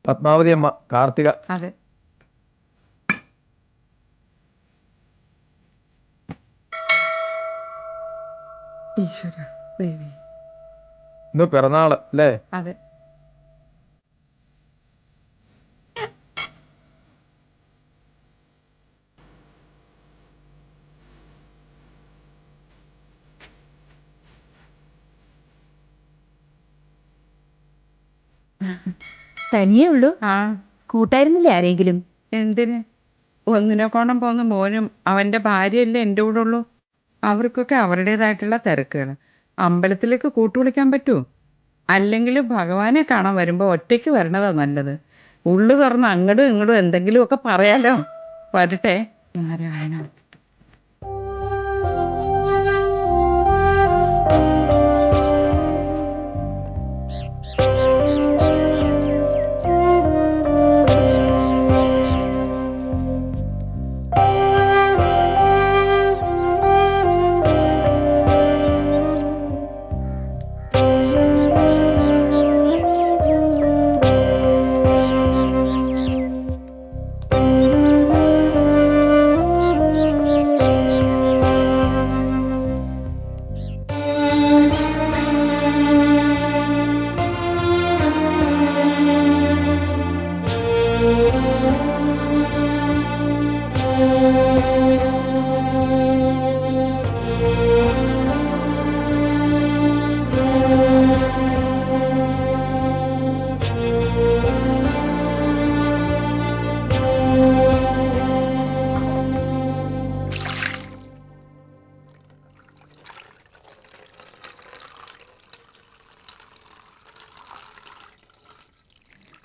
പത്മാവതി അമ്മ, കാർത്തിക. അതെ. ഈശ്വര ദേവി. ഇന്ന് പിറന്നാള് അല്ലേ? അതെ. തനിയേ ഉള്ളൂ? ആ, കൂട്ടായിരുന്നില്ലേ ആരെങ്കിലും? എന്തിന്? ഒന്നിനെ കോണം പോന്ന മോനും അവന്റെ ഭാര്യയല്ലേ എൻ്റെ കൂടെ ഉള്ളൂ. അവർക്കൊക്കെ അവരുടേതായിട്ടുള്ള തിരക്കുകൾ. അമ്പലത്തിലേക്ക് കൂട്ടുവിളിക്കാൻ പറ്റുമോ? അല്ലെങ്കിൽ ഭഗവാനെ കാണാൻ വരുമ്പോൾ ഒറ്റയ്ക്ക് വരണതാ നല്ലത്. ഉള്ളു തുറന്ന് അങ്ങടും ഇങ്ങടും എന്തെങ്കിലുമൊക്കെ പറയാലോ. വരട്ടെ. നാരായണ.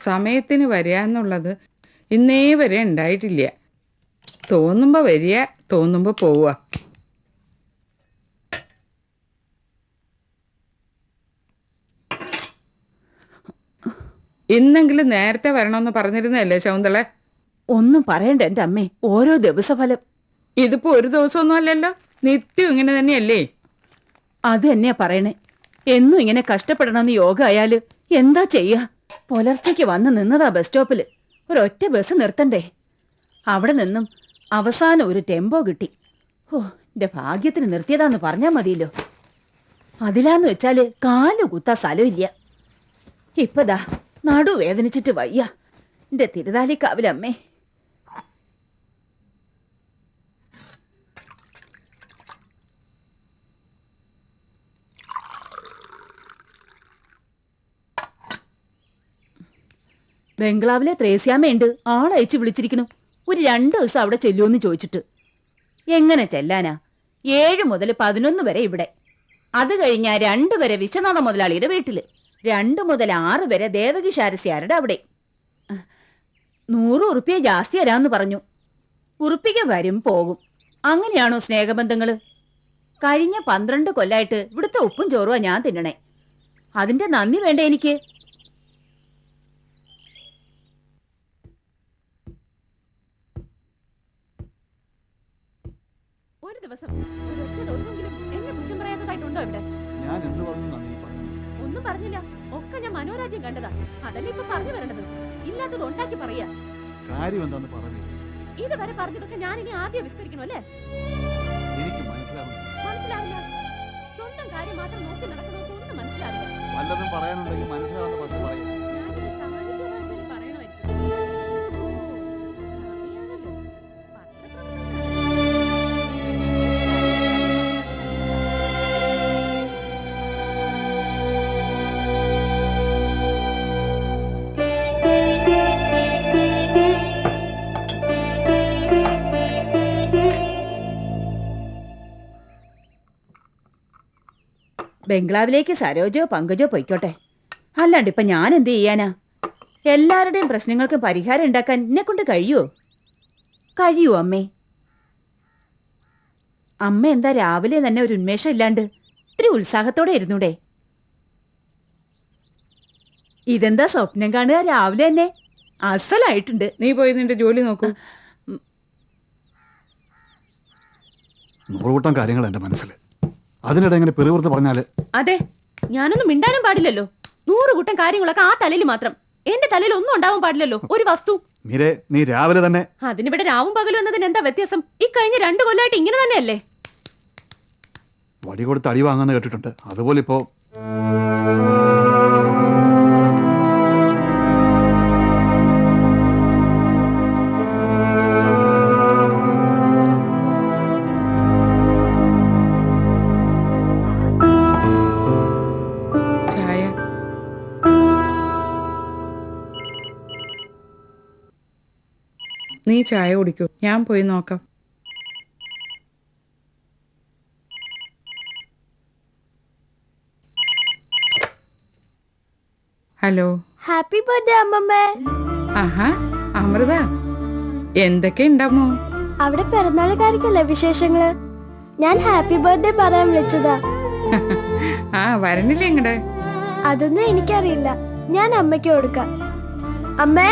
സമയത്തിന് വരിക എന്നുള്ളത് ഇന്നേ വരെ ഉണ്ടായിട്ടില്ല. തോന്നുമ്പോൾ വരിക, തോന്നുമ്പോൾ പോവുക. ഇന്നെങ്കിലും നേരത്തെ വരണമെന്ന് പറഞ്ഞിരുന്നല്ലേ ശൗന്തളെ? ഒന്നും പറയണ്ട എൻ്റെ അമ്മേ, ഓരോ ദിവസഫലം. ഇതിപ്പോ ഒരു ദിവസമൊന്നും അല്ലല്ലോ, നിത്യം ഇങ്ങനെ തന്നെയല്ലേ? അത് തന്നെയാ പറയണേ. എന്നും ഇങ്ങനെ കഷ്ടപ്പെടണമെന്ന് യോഗ ആയാല് എന്താ ചെയ്യാ? പുലർച്ചയ്ക്ക് വന്ന് നിന്നതാ ബസ് സ്റ്റോപ്പില്. ഒരൊറ്റ ബസ് നിർത്തണ്ടേ? അവിടെ നിന്നും അവസാനം ഒരു ടെമ്പോ കിട്ടി. ഓ, എന്റെ ഭാഗ്യത്തിന് നിർത്തിയതാന്ന് പറഞ്ഞാ മതിയല്ലോ. അതിലാന്ന് വെച്ചാല് കാലു കുത്താ സ്ഥലമില്ല. ഇപ്പതാ നടു വേദനിച്ചിട്ട് വയ്യ. എന്റെ തിരുതാലിക്കാവിലമ്മേ. ബംഗ്ലാവിലെ ത്രേസ്യാമ്മയുണ്ട്, ആളയച്ചു വിളിച്ചിരിക്കണു. ഒരു 2 ദിവസം അവിടെ ചെല്ലുമെന്ന് ചോദിച്ചിട്ട്. എങ്ങനെ ചെല്ലാനാ? 7 മുതൽ 11 വരെ ഇവിടെ. അത് കഴിഞ്ഞാ 2 വരെ വിശ്വനാഥ മുതലാളിയുടെ വീട്ടില്, 2 മുതൽ 6 വരെ ദേവകി ശാരസ്യാരുടെ അവിടെ. 100 ഉറുപ്പിക ജാസ്തി തരാന്ന് പറഞ്ഞു. ഉറുപ്പിക വരും പോകും. അങ്ങനെയാണോ സ്നേഹബന്ധങ്ങള്? കഴിഞ്ഞ 12 കൊല്ലായിട്ട് ഇവിടുത്തെ ഉപ്പും ചോറുവാ ഞാൻ തിന്നണേ. അതിന്റെ നന്ദി വേണ്ടേ എനിക്ക്? ഒരു ദിവസം, ഒരൊറ്റ ദിവസമെങ്കിലും എന്നെ കുറ്റം പറയാത്തതായിട്ടുണ്ടോ ഇവിടെ? ഞാൻ എന്ത് പറഞ്ഞു? ഒന്നും പറഞ്ഞില്ല. ഒക്കെ ഞാൻ മനോരാജ്യം കണ്ടതാ. അതല്ലേ ഇപ്പൊ പറഞ്ഞു വരണത്. ഇല്ലാത്തത് ഉണ്ടാക്കി പറയാ. കാര്യം എന്താന്ന് പറഞ്ഞു. ഇതുവരെ പറഞ്ഞതൊക്കെ ഞാൻ ഇനി ആദ്യം വിസ്തരിക്കണോ അല്ലേ? എനിക്ക് മനസ്സിലാവില്ല. സ്വന്തം കാര്യം മാത്രം നോക്കി നടക്കണോക്ക് ഒന്നും മനസ്സിലാവില്ല. വല്ലതും പറയാനുണ്ടെങ്കിൽ മനസ്സിലാവുന്ന പക്ഷെ പറയാം. ഞാനൊരു സാഹിത്യ ഭാഷയിൽ പറയണമായിരിക്കും. ബംഗ്ലാവിലേക്ക് സരോജോ പങ്കജോ പൊയ്ക്കോട്ടെ. അല്ലാണ്ട് ഇപ്പൊ ഞാൻ എന്ത് ചെയ്യാനാ? എല്ലാവരുടെയും പ്രശ്നങ്ങൾക്ക് പരിഹാരം ഉണ്ടാക്കാൻ എന്നെ കൊണ്ട് കഴിയുമോ? കഴിയുമോ അമ്മേ? അമ്മ എന്താ രാവിലെ തന്നെ ഒരു ഉന്മേഷം ഇല്ലാണ്ട് ഇത്തിരി ഉത്സാഹത്തോടെ ഇരുന്നൂടെ? ഇതെന്താ സ്വപ്നം കാണുക രാവിലെ തന്നെ? അസലായിട്ടുണ്ട്. നീ പോയി നിന്റെ ജോലി നോക്കൂ. 100 കൂട്ടം കാര്യങ്ങൾ എന്റെ മനസ്സിൽ. അതിനിടെ എങ്ങനെ പെരുവൃത്ത് പറഞ്ഞാല്? അതെ, ഞാനൊന്നും മിണ്ടാനും പാടില്ലല്ലോ. 100 കൂട്ടം കാര്യങ്ങളൊക്കെ ആ തലയിൽ മാത്രം. എന്റെ തലയിൽ ഒന്നും ഉണ്ടാവാൻ പാടില്ലല്ലോ ഒരു വസ്തു. മീരെ നീ രാവിലെ തന്നെ അതിനിവിടെ രാവും പകലും എന്നതിന് എന്താ വ്യത്യാസം? ഈ കഴിഞ്ഞ 2 കൊല്ലമായിട്ട് ഇങ്ങനെ തന്നെയല്ലേ? വടി കൊടുത്ത് അടി വാങ്ങാന്ന് കേട്ടിട്ടുണ്ട്. അതുപോലെ ഇപ്പോ ചായ. നീ ചായ കുടിക്കൂ, ഞാൻ പോയി നോക്കാം. ഹലോ. ഹാപ്പി ബർത്ത്ഡേ അമ്മമ്മേ. ആഹാ, അമൃത എന്തൊക്കെ ഉണ്ടാമോ? അവിടെ പിറന്നാളുകാർക്കല്ലേ വിശേഷങ്ങള്? ഞാൻ ഹാപ്പി ബർത്ത്ഡേ പറയാൻ വിളിച്ചതാ. ആ, വരണില്ലേ ഇങ്ങടെ? അതൊന്നും എനിക്കറിയില്ല, ഞാൻ അമ്മയ്ക്ക് കൊടുക്കാം. അമ്മേ.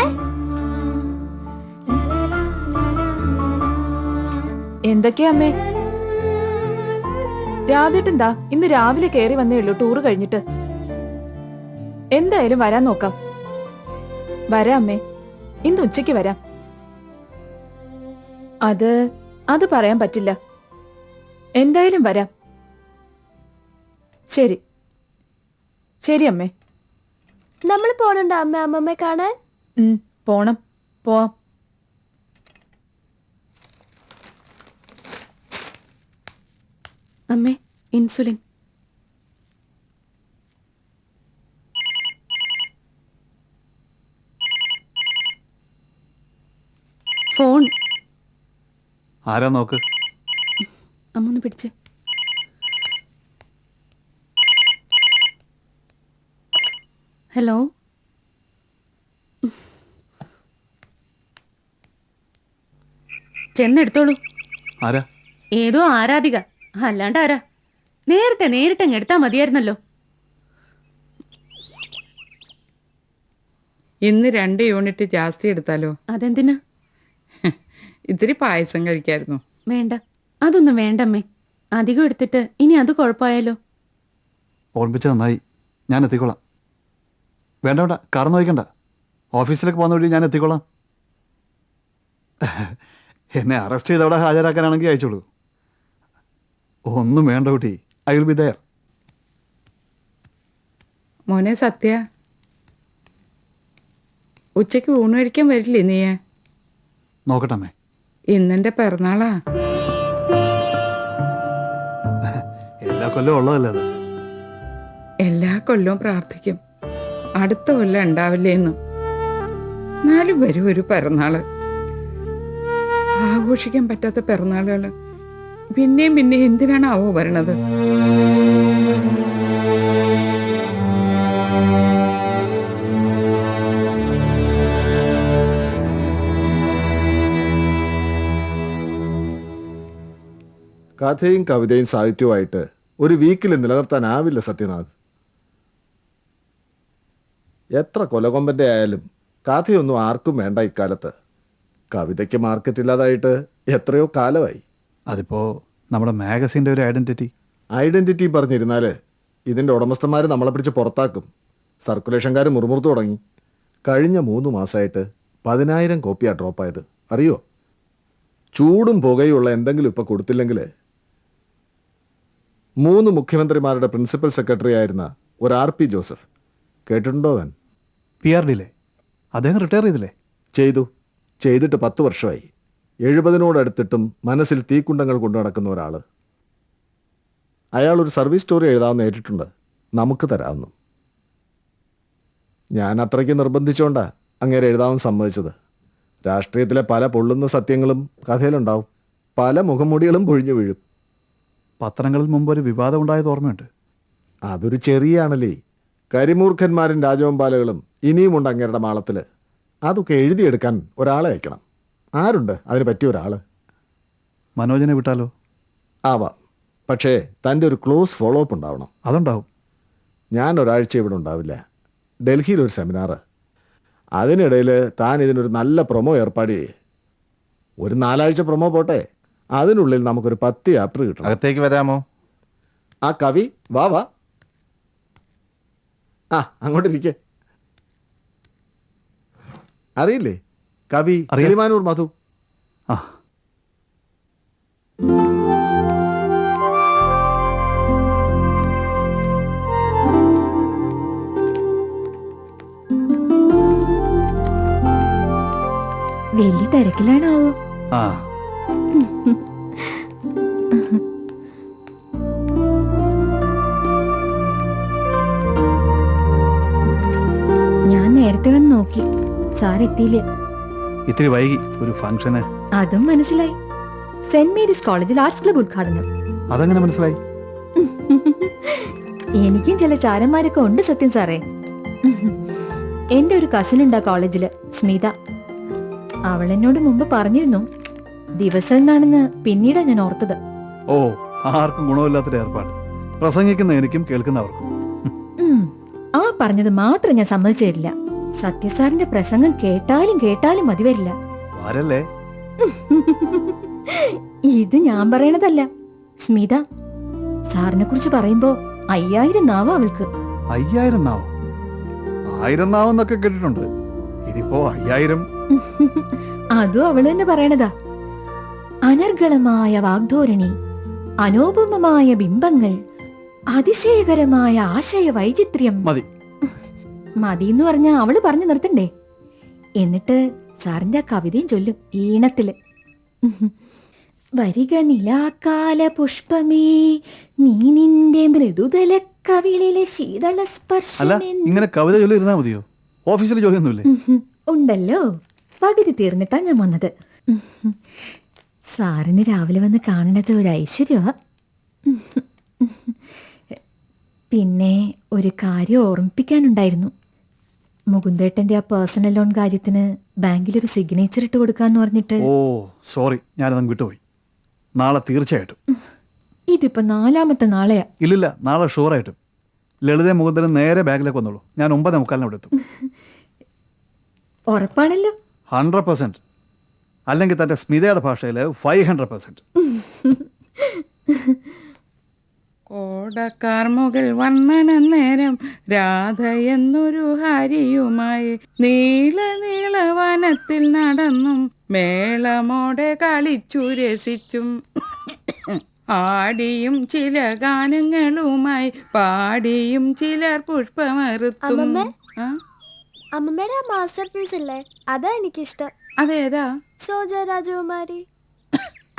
എന്തൊക്കെയാ അമ്മേ? രാധേട്ടെന്താ ഇന്ന് രാവിലെ കയറി വന്നേ ഉള്ളൂ ടൂറ് കഴിഞ്ഞിട്ട്. എന്തായാലും വരാൻ നോക്കാം. വരാം അമ്മേ, ഇന്ന് ഉച്ചയ്ക്ക് വരാം. അത് പറയാൻ പറ്റില്ല. എന്തായാലും വരാം. ശരി ശരി അമ്മേ. നമ്മൾ പോണുണ്ടോ അമ്മ അമ്മമ്മയെ കാണാൻ? പോണം, പോവാം. അമ്മേ, ഇൻസുലിൻ. ഫോൺ. ആരാ നോക്ക്. അമ്മ ഒന്ന് പിടിച്ചേ. ഹലോ. ചെന്നെടുത്തോളൂ. ആരാ? ഏതോ ആരാധിക, അല്ലാണ്ട് ആരാ? നേരിട്ടങ്ങ് എടുത്താ മതിയായിരുന്നല്ലോ. ഇന്ന് 2 യൂണിറ്റ് ജാസ്തി എടുത്താലോ? അതെന്തിനാ? ഇത്തിരി പായസം കഴിക്കായിരുന്നു. വേണ്ട, അതൊന്നും വേണ്ടമ്മേ. അധികം എടുത്തിട്ട് ഇനി അത് കുഴപ്പമായാലോ? ഓർമ്മിച്ച നന്നായി. ഞാൻ എത്തിക്കോളാം. വേണ്ട വേണ്ട, കാർന്ന് വയ്ക്കണ്ട. ഓഫീസിലേക്ക് പോകുന്ന വഴി ഞാൻ എത്തിക്കോളാം. എന്നെ അറസ്റ്റ് ചെയ്ത് അവിടെ ഹാജരാക്കാനാണെങ്കിൽ അയച്ചോളൂ. ഒന്നും വേണ്ട കുട്ടി, ഐ വിൽ ബി ദയർ. മോനെ സത്യ, ഉച്ചയ്ക്ക് ഊണ് കഴിക്കാൻ വരില്ലേ നീ? നോക്കട്ടെ അമ്മേ. ഇന്നെന്റെ പിറന്നാളാ. എല്ലാ കൊല്ലവും ഉള്ളതല്ലേ അത്. എല്ലാ കൊല്ലവും പ്രാർത്ഥിക്കും അടുത്ത കൊല്ലം ഉണ്ടാവില്ലേന്ന്. എന്നാലും വരും ഒരു പിറന്നാള്. ആഘോഷിക്കാൻ പറ്റാത്ത പിറന്നാളുകള് പിന്നെയും എന്തിനാണാവോ വരണത്? കഥയും കവിതയും സാഹിത്യവുമായിട്ട് ഒരു വീക്കിൽ നിലനിർത്താനാവില്ല സത്യനാഥ്. എത്ര കൊലകൊമ്പൻ്റെ ആയാലും കഥയൊന്നും ആർക്കും വേണ്ട ഇക്കാലത്ത്. കവിതയ്ക്ക് മാർക്കറ്റ് ഇല്ലാതായിട്ട് എത്രയോ കാലമായി. അതിപ്പോൾ നമ്മുടെ മാഗസിൻ്റെ ഒരു ഐഡൻറ്റിറ്റി പറഞ്ഞിരുന്നാൽ ഇതിൻ്റെ ഉടമസ്ഥന്മാർ നമ്മളെ പിടിച്ച് പുറത്താക്കും. സർക്കുലേഷൻകാർ മുറുമുറുത്തു തുടങ്ങി. കഴിഞ്ഞ 3 മാസമായിട്ട് 10,000 കോപ്പിയാണ് ഡ്രോപ്പായത്. അറിയോ? ചൂടും പുകയുള്ള എന്തെങ്കിലും ഇപ്പോൾ കൊടുത്തില്ലെങ്കിൽ 3 മുഖ്യമന്ത്രിമാരുടെ പ്രിൻസിപ്പൽ സെക്രട്ടറി ആയിരുന്ന ഒരു RP ജോസഫ്, കേട്ടിട്ടുണ്ടോ താൻ? PRDയിലെ അദ്ദേഹം റിട്ടയർ ചെയ്തില്ലേ? ചെയ്തിട്ട് 10 വർഷമായി. 70-നോടടുത്തിട്ടും മനസ്സിൽ തീക്കുണ്ടങ്ങൾ കൊണ്ടു നടക്കുന്ന ഒരാൾ. അയാൾ ഒരു സർവീസ് സ്റ്റോറി എഴുതാമെന്ന് ഏറ്റിട്ടുണ്ട്, നമുക്ക് തരാമെന്നു. ഞാൻ അത്രയ്ക്ക് നിർബന്ധിച്ചുകൊണ്ടാ അങ്ങേരെ എഴുതാമെന്ന് സമ്മതിച്ചത്. രാഷ്ട്രീയത്തിലെ പല പൊള്ളുന്ന സത്യങ്ങളും കഥയിലുണ്ടാവും. പല മുഖംമൂടികളും പൊഴിഞ്ഞു വീഴും. പത്രങ്ങളിൽ മുമ്പ് ഒരു വിവാദം ഉണ്ടായത് ഓർമ്മയുണ്ട്. അതൊരു ചെറിയാണല്ലേ. കരിമൂർഖന്മാരും രാജവമ്പാലകളും ഇനിയുമുണ്ട് അങ്ങേരുടെ മാളത്തിൽ. അതൊക്കെ എഴുതിയെടുക്കാൻ ഒരാളെ അയക്കണം. ആരുണ്ട് അതിന് പറ്റിയ ഒരാൾ? മനോജനെ വിട്ടാലോ? ആവാം, പക്ഷേ തൻ്റെ ഒരു ക്ലോസ് ഫോളോ അപ്പ് ഉണ്ടാവണം. അതുണ്ടാവും. ഞാൻ ഒരാഴ്ച ഇവിടെ ഉണ്ടാവില്ല. ഡൽഹിയിലൊരു സെമിനാർ. അതിനിടയിൽ താൻ ഇതിനൊരു നല്ല പ്രൊമോ ഏർപ്പാട് ചെയ്യേ. ഒരു 4 ആഴ്ച പ്രൊമോ പോട്ടെ, അതിനുള്ളിൽ നമുക്കൊരു 10 ചാപ്റ്റർ കിട്ടണം. അകത്തേക്ക് വരാമോ? ആ കവി വാ. അങ്ങോട്ടിരിക്കേ. അറിയില്ലേ? കവി അറിയാം. കിളിമാനൂർ മധു. ആ വലിയ തിരക്കിലാണാവോ? ആ ഞാൻ നേരത്തെ വന്ന് നോക്കി, സാർ എത്തിയില്ല. ഇത്തിരി വൈകി, ഒരു ഫംഗ്ഷന്. അതും മനസ്സിലായി. സെന്റ് മേരീസ് കോളേജിൽ ആർട്സ് ക്ലബ് ഉദ്ഘാടനം. അതെങ്ങനെ മനസ്സിലായി? എനിക്കും ചില ചാരന്മാരൊക്കെ ഉണ്ട് സത്യം സാറേ. എന്റെ ഒരു കസിൻ ഉണ്ട് ആ കോളേജില്, സ്മിത. അവൾ എന്നോട് മുമ്പ് പറഞ്ഞിരുന്നു. ദിവസം എന്നാണെന്ന് പിന്നീടാ ഞാൻ ഓർത്തത്. ഓ, ആർക്കും ഗുണമില്ലാത്തൊരു ഏർപ്പാട്. പ്രസംഗിക്കുന്ന എനിക്കും കേൾക്കുന്നവർക്കും. ആ പറഞ്ഞത് മാത്രം ഞാൻ സമ്മതിച്ചു തരില്ല. സത്യസാറിന്റെ പ്രസംഗം കേട്ടാലും കേട്ടാലും മതി വരില്ല. ആരല്ലേ? ഇത് ഞാൻ പറയണതല്ല, സ്മിത. സാറിനെ കുറിച്ച് പറയുമ്പോ 5000 നാവാ അവൾക്ക്. 5000 നാവോ? 1000 നാവെന്നൊക്കെ കേട്ടിട്ടുണ്ട്. ഇതിപ്പോ 5000. അതും അവള് തന്നെ പറയണതാ. അനർഗളമായ വാഗ്ധോരണി, അനോപമമായ ബിംബങ്ങൾ, അതിശയകരമായ ആശയ വൈചിത്ര്യം. മതി. മതി എന്ന് പറഞ്ഞാ അവള് പറഞ്ഞു നിർത്തണ്ടേ? എന്നിട്ട് സാറിന്റെ ആ കവിതയും ചൊല്ലും ഈണത്തില്. വരിക നിലാകാല പുഷ്പമേ, നീ നിന്റെ മൃദുതല കവിളിലെ ശീതള അല്ല, സ്പർശം. ഇങ്ങനെ കവിത ചൊല്ലി ഇരുന്നാ മതിയോ? ഓഫീസിൽ ജോലിയൊന്നുമില്ലേ? ഉണ്ടല്ലോ, പകുതി തീർന്നിട്ടാ ഞാൻ വന്നത്. സാറിന് രാവിലെ വന്ന് കാണണത് ഒരു ഐശ്വര്യമാ. പിന്നെ ഒരു കാര്യം ഓർമ്മിപ്പിക്കാനുണ്ടായിരുന്നു. മുകുന്ദേട്ടന്റെ ആ പേഴ്സണൽ ലോൺ കാര്യത്തിന് ബാങ്കിലൊരു സിഗ്നേച്ചർ ഇട്ട് കൊടുക്കാന്ന് പറഞ്ഞിട്ട്. ഓ സോറി, ഞാനതങ്ങ് വിട്ടുപോയി. നാളെ തീർച്ചയായിട്ടും. ഇതിപ്പോ 4ാമത്തെ നാളെയാ. ഇല്ലില്ല, നാളെ ഷുവറായിട്ടും. ലളിതയും മുകുന്ദനും നേരെ ബാങ്കിലേക്ക് വന്നോളൂ. ഞാൻ 9:45 അവിടെ എത്തും. ഉറപ്പാണല്ലോ? 100%. അല്ലെങ്കിൽ തന്റെ സ്മിതയുടെ ഭാഷയിൽ 500%. കോടക്കാർ മുകൾ വർണ്ണന നേരം രാധ എന്നൊരു ഹരിയുമായി നീല നീള വനത്തിൽ നടന്നും മേളമോടെ കളിച്ചു രസിച്ചും ആടിയും ചില ഗാനങ്ങളുമായി പാടിയും ചിലർ പുഷ്പമറുത്തും. അമ്മമ്മേ? ആ? അമ്മമ്മയുടെ മാസ്റ്റർ പീസ് അല്ലേ, അതാ എനിക്കിഷ്ടം. അതേതാ? സോജ രാജകുമാരി.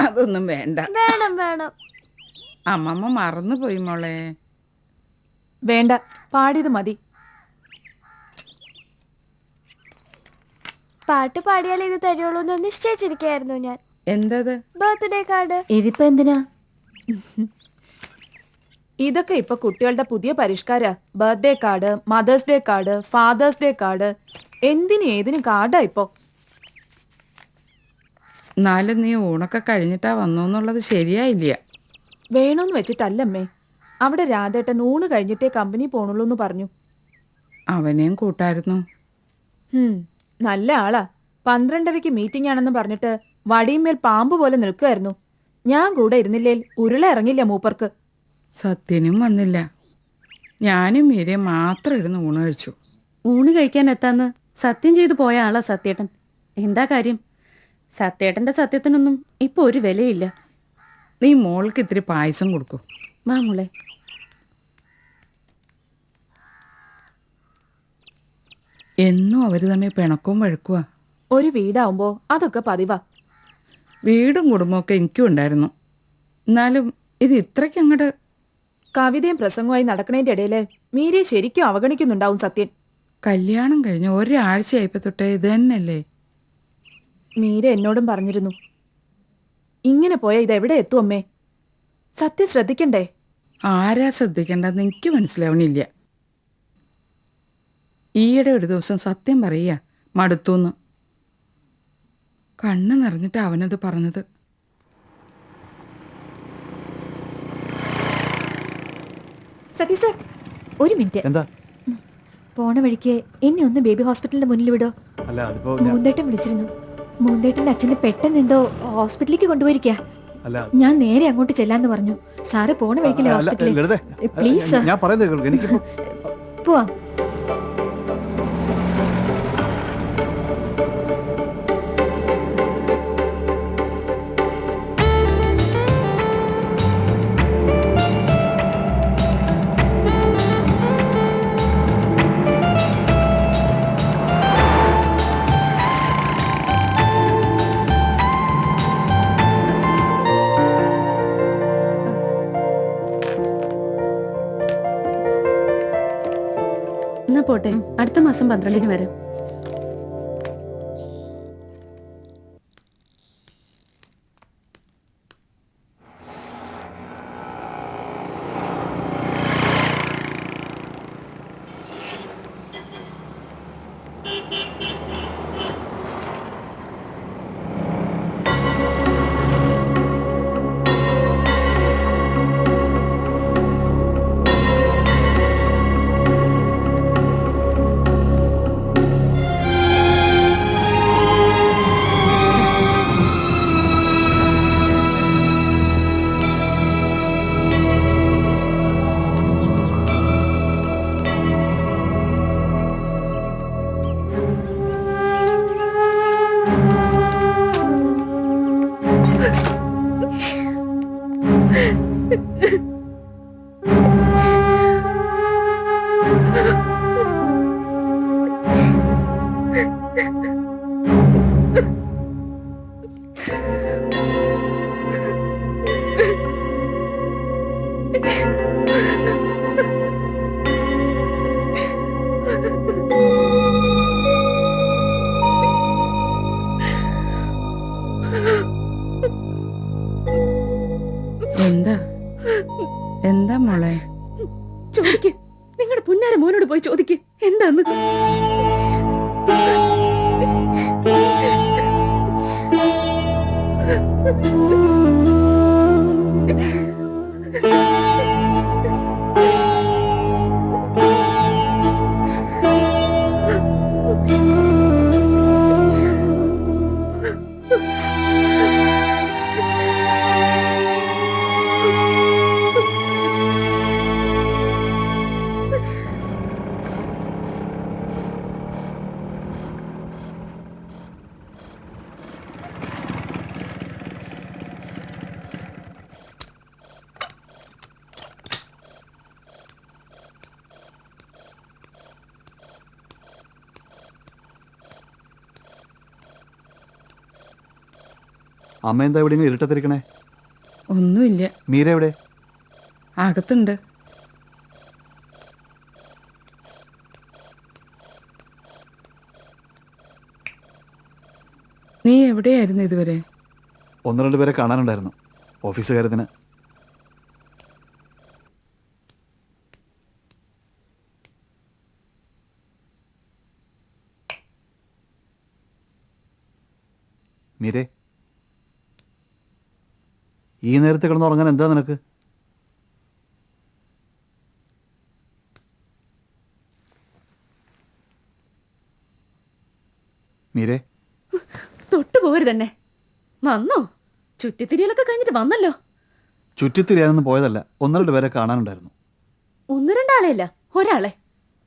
അതൊന്നും വേണ്ട. വേണം വേണം. അമ്മമ്മ മറന്നുപോയി മോളെ. വേണ്ട, പാടിയത് മതി. പാട്ട് പാടിയാൽ ഇത് തരുള്ളൂ എന്ന് നിശ്ചയിച്ചിരിക്കുകയായിരുന്നു ഞാൻ. എന്തത്? Birthday card. ഇതിപ്പോ എന്തിനാ? ഇതൊക്കെ ഇപ്പൊ കുട്ടികളുടെ പുതിയ പരിഷ്കാര. Birthday card, mother's day card, father's day card, എന്തിനും ഏതിനും കാർഡാ ഇപ്പൊ. എന്നാലും നീ ഊണൊക്കെ കഴിഞ്ഞിട്ടാ വന്നു എന്നുള്ളത് ശരിയായില്ല. വേണോന്ന് വെച്ചിട്ടല്ലമ്മേ. അവിടെ രാധേട്ടൻ ഊണ് കഴിഞ്ഞിട്ടേ കമ്പനി പോണുള്ളൂ എന്ന് പറഞ്ഞു. അവനെയും കൂട്ടായിരുന്നു. നല്ല ആളാ. 12:30 മീറ്റിംഗ് ആണെന്ന് പറഞ്ഞിട്ട് വടിയുമേൽ പാമ്പ് പോലെ നിൽക്കുമായിരുന്നു. ഞാൻ കൂടെ ഇരുന്നില്ലേൽ ഉരുള ഇറങ്ങില്ല മൂപ്പർക്ക്. സത്യനും വന്നില്ല. ഞാനും മീരയും മാത്രം ഇരുന്ന് ഊണ് കഴിച്ചു. ഊണ് കഴിക്കാൻ എത്താന്ന് സത്യം ചെയ്തു പോയ ആളാ സത്യേട്ടൻ. എന്താ കാര്യം? സത്യേട്ടന്റെ സത്യത്തിനൊന്നും ഇപ്പൊ ഒരു വിലയില്ല. നീ മോൾക്ക് ഇത്തിരി പായസം കൊടുക്കൂ. വാ മോളെ. എന്നും അവര് തമ്മിൽ പിണക്കവും വഴക്കുവാ. ഒരു വീടാവുമ്പോ അതൊക്കെ പതിവാ. വീടും കുടുംബമൊക്കെ എനിക്കും ഉണ്ടായിരുന്നു. എന്നാലും ഇത് ഇത്രയ്ക്ക് അങ്ങോട്ട്. കവിതയും പ്രസംഗമായി നടക്കണേന്റെ ഇടയില് മീരെ ശരിക്കും അവഗണിക്കുന്നുണ്ടാവും സത്യൻ. കല്യാണം കഴിഞ്ഞ് ഒരാഴ്ചയായപ്പോ തൊട്ടേ ഇത് തന്നെയല്ലേ. മീര എന്നോടും പറഞ്ഞിരുന്നു. ഇങ്ങനെ പോയാ ഇതെവിടെ എത്തും അമ്മേ? സത്യം ശ്രദ്ധിക്കണ്ടേ? ആരാ ശ്രദ്ധിക്കേണ്ടെന്ന് എനിക്ക് മനസ്സിലാവണില്ല. ഈയിടെ ഒരു ദിവസം സത്യം പറയുക മടുത്തൂന്ന്. കണ്ണ് നിറഞ്ഞിട്ട് അവനത് പറഞ്ഞത്. സതീഷ് സർ, ഒരു മിനിറ്റ്. എന്താ? പോണ വഴിക്ക് എന്നെ ഒന്ന് ബേബി ഹോസ്പിറ്റലിന്റെ മുന്നിൽ വിടോ. അല്ല, അതിപ്പോ മൂന്തേട്ടൻ വിളിച്ചിരുന്നു. മൂന്തേട്ടന്റെ അച്ഛനെ പെട്ടെന്ന് എന്തോ ഹോസ്പിറ്റലിലേക്ക് കൊണ്ടുപോയിരിക്കാ. അല്ല, ഞാൻ നേരെ അങ്ങോട്ട് ചെല്ലാന്ന് പറഞ്ഞു. സാറ് പോണ വഴിക്കല്ലേ ഹോസ്പിറ്റലിൽ. ലളിതേ, പ്ലീസ് സർ, ഞാൻ പറയുന്നത്. 啊 കേൾക്കൂ. എനിക്കിപ്പോ പോവാം. അല്ല, ലളിതേ, ലളിതേ, ഞാൻ പറയുന്നത് കേൾക്കൂ. എനിക്ക്. 不， അല്ല, 不。എന്നാ പോട്ടെ, അടുത്ത മാസം 12-ന് വരാം. എന്താ എന്താ മോളെ? ചോദിക്ക്, നിങ്ങളുടെ പുന്നാര മോനോട് പോയി ചോദിക്ക് എന്താന്ന്. അമ്മ എന്താ എവിടെയെങ്കിലും ഇരുട്ടത്തിരിക്കണേ? ഒന്നുമില്ല, മീര എവിടെ? അകത്തുണ്ട്. നീ എവിടെയായിരുന്നു ഇതുവരെ? 1-2 പേരെ കാണാനുണ്ടായിരുന്നു, ഓഫീസ് കാര്യത്തിന്. മീരേ, ഈ നേരത്തെ കിടന്നുറങ്ങാൻ എന്താ നിനക്ക്? മീരേ, തൊട്ടു പോരുതന്നെ. വന്നോ? ചുറ്റിത്തിരിയലൊക്കെ കഴിഞ്ഞിട്ട് വന്നല്ലോ. ചുറ്റിത്തിരിയാനൊന്നും പോയതല്ല, 1-2 പേരെ കാണാനുണ്ടായിരുന്നു. 1-2 ആളെയല്ല, ഒരാളെ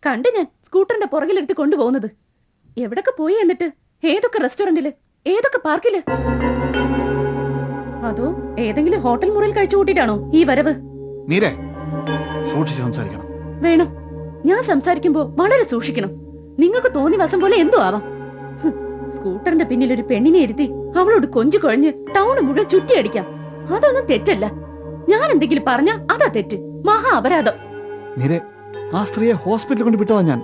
കണ്ട് ഞാൻ സ്കൂട്ടറിന്റെ പുറകിലെടുത്ത് കൊണ്ടുപോകുന്നത്. എവിടൊക്കെ പോയി എന്നിട്ട്? ഏതൊക്കെ റെസ്റ്റോറന്റില്, ഏതൊക്കെ പാർക്കില്? അതോ ഏതെങ്കിലും ഹോട്ടൽ മുറിയിൽ കഴിച്ചു കൂട്ടിയിട്ടാണോ ഈ വരവ്? മീരേ, സൂക്ഷിച്ച് സംസാരിക്കണം. വേണം, ഞാൻ സംസാരിക്കുമ്പോ വളരെ സൂക്ഷിക്കണം. നിങ്ങൾക്ക് തോന്നി വസം പോലെ എന്തോ ആവാം. സ്കൂട്ടറിന്റെ പിന്നിൽ ഒരു പെണ്ണിനെ ഇരുത്തി അവളോട് കൊഞ്ചു കുഴഞ്ഞ് ടൗണ് മുഴുവൻ ചുറ്റിയടിക്കാം. അതൊന്നും തെറ്റല്ല. ഞാൻ എന്തെങ്കിലും പറഞ്ഞ അതാ തെറ്റ്, മഹാ അപരാധം. മീരേ, ആ സ്ത്രീയെ ഹോസ്പിറ്റലിൽ കൊണ്ട് വിട്ടതാ ഞാൻ.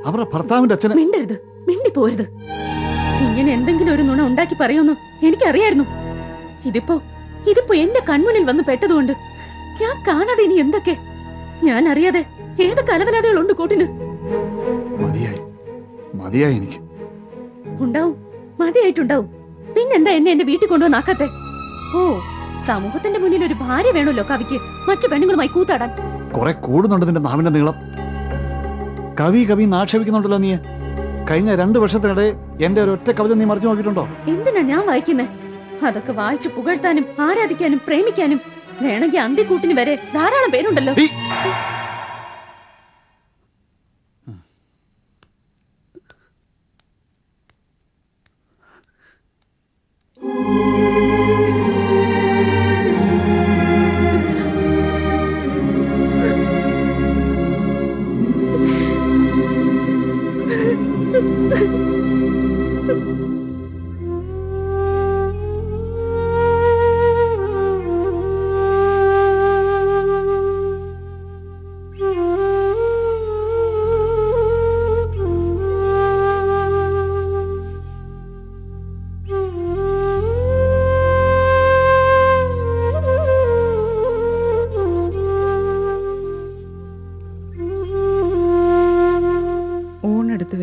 അവരുടെ ഭർത്താവിന്റെ അച്ഛനെ. മിണ്ടരുത്, മിണ്ടിപ്പോരുത്. ഇങ്ങനെ എന്തെങ്കിലും ഒരു നുണ ഉണ്ടാക്കി പറയുമെന്ന് എനിക്കറിയായിരുന്നു. ഇതിപ്പോ എന്റെ കൺമുന്നിൽ വന്ന് പെട്ടതുകൊണ്ട് ഞാൻ കാണാതെ ഇനി എന്തൊക്കെ, ഞാൻ അറിയാതെ ഏതൊക്കെ അലവലാതകളുണ്ട് കൂട്ടിന്. മതിയായി, മതിയായി എനിക്ക്. ഉണ്ടാവും, മതിയായിട്ടുണ്ടാവും. പിന്നെന്താ എന്നെ എന്റെ വീട്ടിൽ കൊണ്ടുവന്നാക്കാത്തെ? ഓ, സമൂഹത്തിന്റെ മുന്നിൽ ഒരു ഭാര്യ വേണമല്ലോ കവിക്ക് മറ്റു പെണ്ണുങ്ങളുമായി കൂത്താടാൻ. കുറെ കൂടുന്നുണ്ട് നിന്റെ നാവിന്റെ നീളം. കവി കവി നാക്ഷേപിക്കുന്നുണ്ടല്ലോ നീ. കഴിഞ്ഞ 2 വർഷത്തിനിടെ എന്റെ ഒരൊറ്റ കവിത നീ മറിച്ചു നോക്കിയിട്ടുണ്ടോ? എന്തിനാ ഞാൻ വായിക്കുന്നേ? അതൊക്കെ വായിച്ചു പുകഴ്ത്താനും ആരാധിക്കാനും പ്രേമിക്കാനും വേണമെങ്കിൽ അന്തിക്കൂട്ടിന് വരെ ധാരാളം പേരുണ്ടല്ലോ.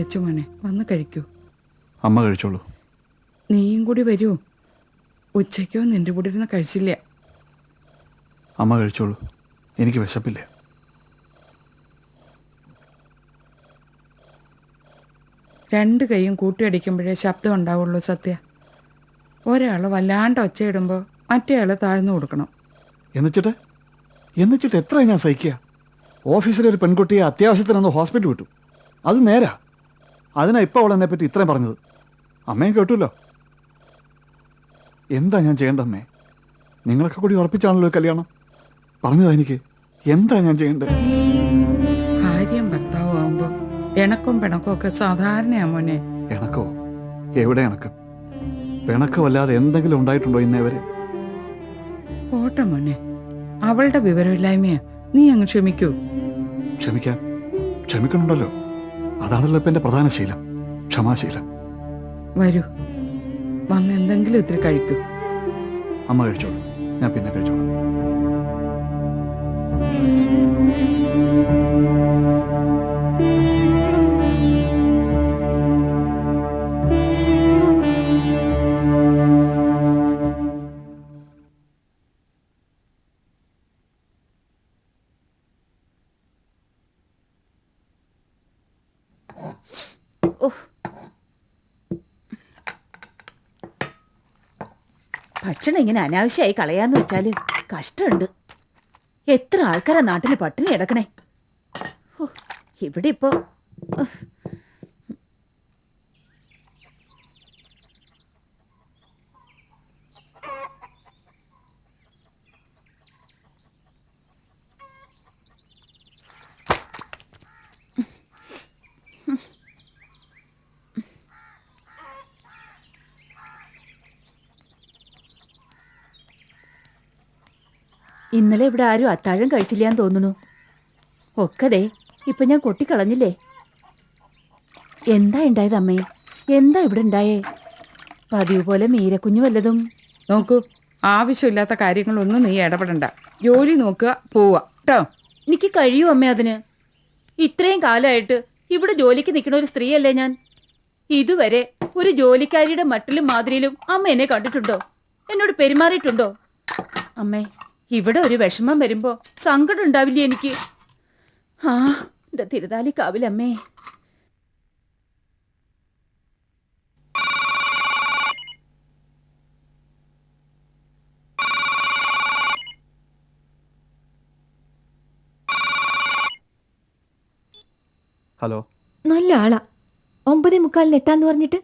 വിളിച്ചു മോനെ, വന്ന് കഴിക്കൂ. അമ്മ കഴിച്ചോളൂ. നീയും കൂടി വരൂ. ഉച്ചയ്ക്കോ നിന്റെ കൂടെ ഇരുന്ന് കഴിച്ചില്ല. അമ്മ കഴിച്ചോളൂ, എനിക്ക് വിശപ്പില്ല. രണ്ട് കൈയും കൂട്ടിയടിക്കുമ്പോഴേ ശബ്ദം ഉണ്ടാവുള്ളൂ സത്യ. ഒരാൾ വല്ലാണ്ട് ഒച്ചയിടുമ്പോൾ മറ്റേയാൾ താഴ്ന്നു കൊടുക്കണം. എന്നിട്ട് എത്ര ഞാൻ സഹിക്കുക? ഓഫീസിലെ ഒരു പെൺകുട്ടിയെ അത്യാവശ്യത്തിനൊന്ന് ഹോസ്പിറ്റൽ വിട്ടു, അത് നേരാ. അതിനാ ഇപ്പോൾ അവൾ എന്നെപ്പറ്റി ഇത്രയും പറഞ്ഞത്. അമ്മയും കേട്ടുല്ലോ. എന്താ ഞാൻ ചെയ്യേണ്ട അമ്മേ? നിങ്ങളൊക്കെ കൂടി ഉറപ്പിച്ചാണല്ലോ കല്യാണം. പറഞ്ഞതാ എനിക്ക്. എന്താ ഞാൻ ചെയ്യേണ്ടത്? ഭാര്യയും ഭർത്താവും ആവുമ്പോൾ ഇണക്കും പിണക്കും ഒക്കെ സാധാരണയാ മോനെ. ഇണക്കോ? എവിടെ ഇണക്കം? പിണക്കമല്ലാതെ എന്തെങ്കിലും ഉണ്ടായിട്ടുണ്ടോ ഇന്നേ വരെ? പോട്ടെ മോനെ, അവളുടെ വിവരമില്ലായ്മയാ. നീ അങ്ങ് ക്ഷമിക്കൂ. ക്ഷമിക്കണുണ്ടല്ലോ. അതാണല്ലോ ഇപ്പം എൻ്റെ പ്രധാന ശീലം, ക്ഷമാശീലം. വരൂ, വന്ന് എന്തെങ്കിലും ഇത്തിരി കഴിക്കൂ. അമ്മ കഴിച്ചോളൂ, ഞാൻ പിന്നെ കഴിച്ചോളാം. ഭക്ഷണം ഇങ്ങനെ അനാവശ്യമായി കളയാന്ന് വെച്ചാല് കഷ്ടമുണ്ട്. എത്ര ആൾക്കാരാ നാട്ടില് പട്ടിണി കിടക്കണേ. ഇവിടെ ഇപ്പോ ഇന്നലെ ഇവിടെ ആരും അത്താഴം കഴിച്ചില്ലാന്ന് തോന്നുന്നു. ഒക്കതേ ഇപ്പൊ ഞാൻ കൊട്ടിക്കളഞ്ഞില്ലേ. എന്താ ഉണ്ടായത് അമ്മേ? എന്താ ഇവിടെ ഉണ്ടായേ? പതിവ് പോലെ മീരക്കുഞ്ഞു വല്ലതും? നോക്കൂ, ആവശ്യമില്ലാത്ത കാര്യങ്ങളൊന്നും നീ ഇടപെടണ്ട. ജോലി നോക്കുക, പോവുക കേട്ടോ. എനിക്ക് കഴിയൂ അമ്മേ അതിന്? ഇത്രയും കാലമായിട്ട് ഇവിടെ ജോലിക്ക് നിൽക്കുന്ന ഒരു സ്ത്രീയല്ലേ ഞാൻ. ഇതുവരെ ഒരു ജോലിക്കാരിയുടെ മട്ടിലും മാതിരിയിലും അമ്മ എന്നെ കണ്ടിട്ടുണ്ടോ? എന്നോട് പെരുമാറിയിട്ടുണ്ടോ? അമ്മേ, ഇവിടെ ഒരു വിഷമം വരുമ്പോ സങ്കടം ഉണ്ടാവില്ലേ എനിക്ക്? ആ എന്റെ തിരുതാലിക്കാവിലമ്മേ. ഹലോ. നല്ല ആളാ. 9:45 എത്താന്ന് പറഞ്ഞിട്ട്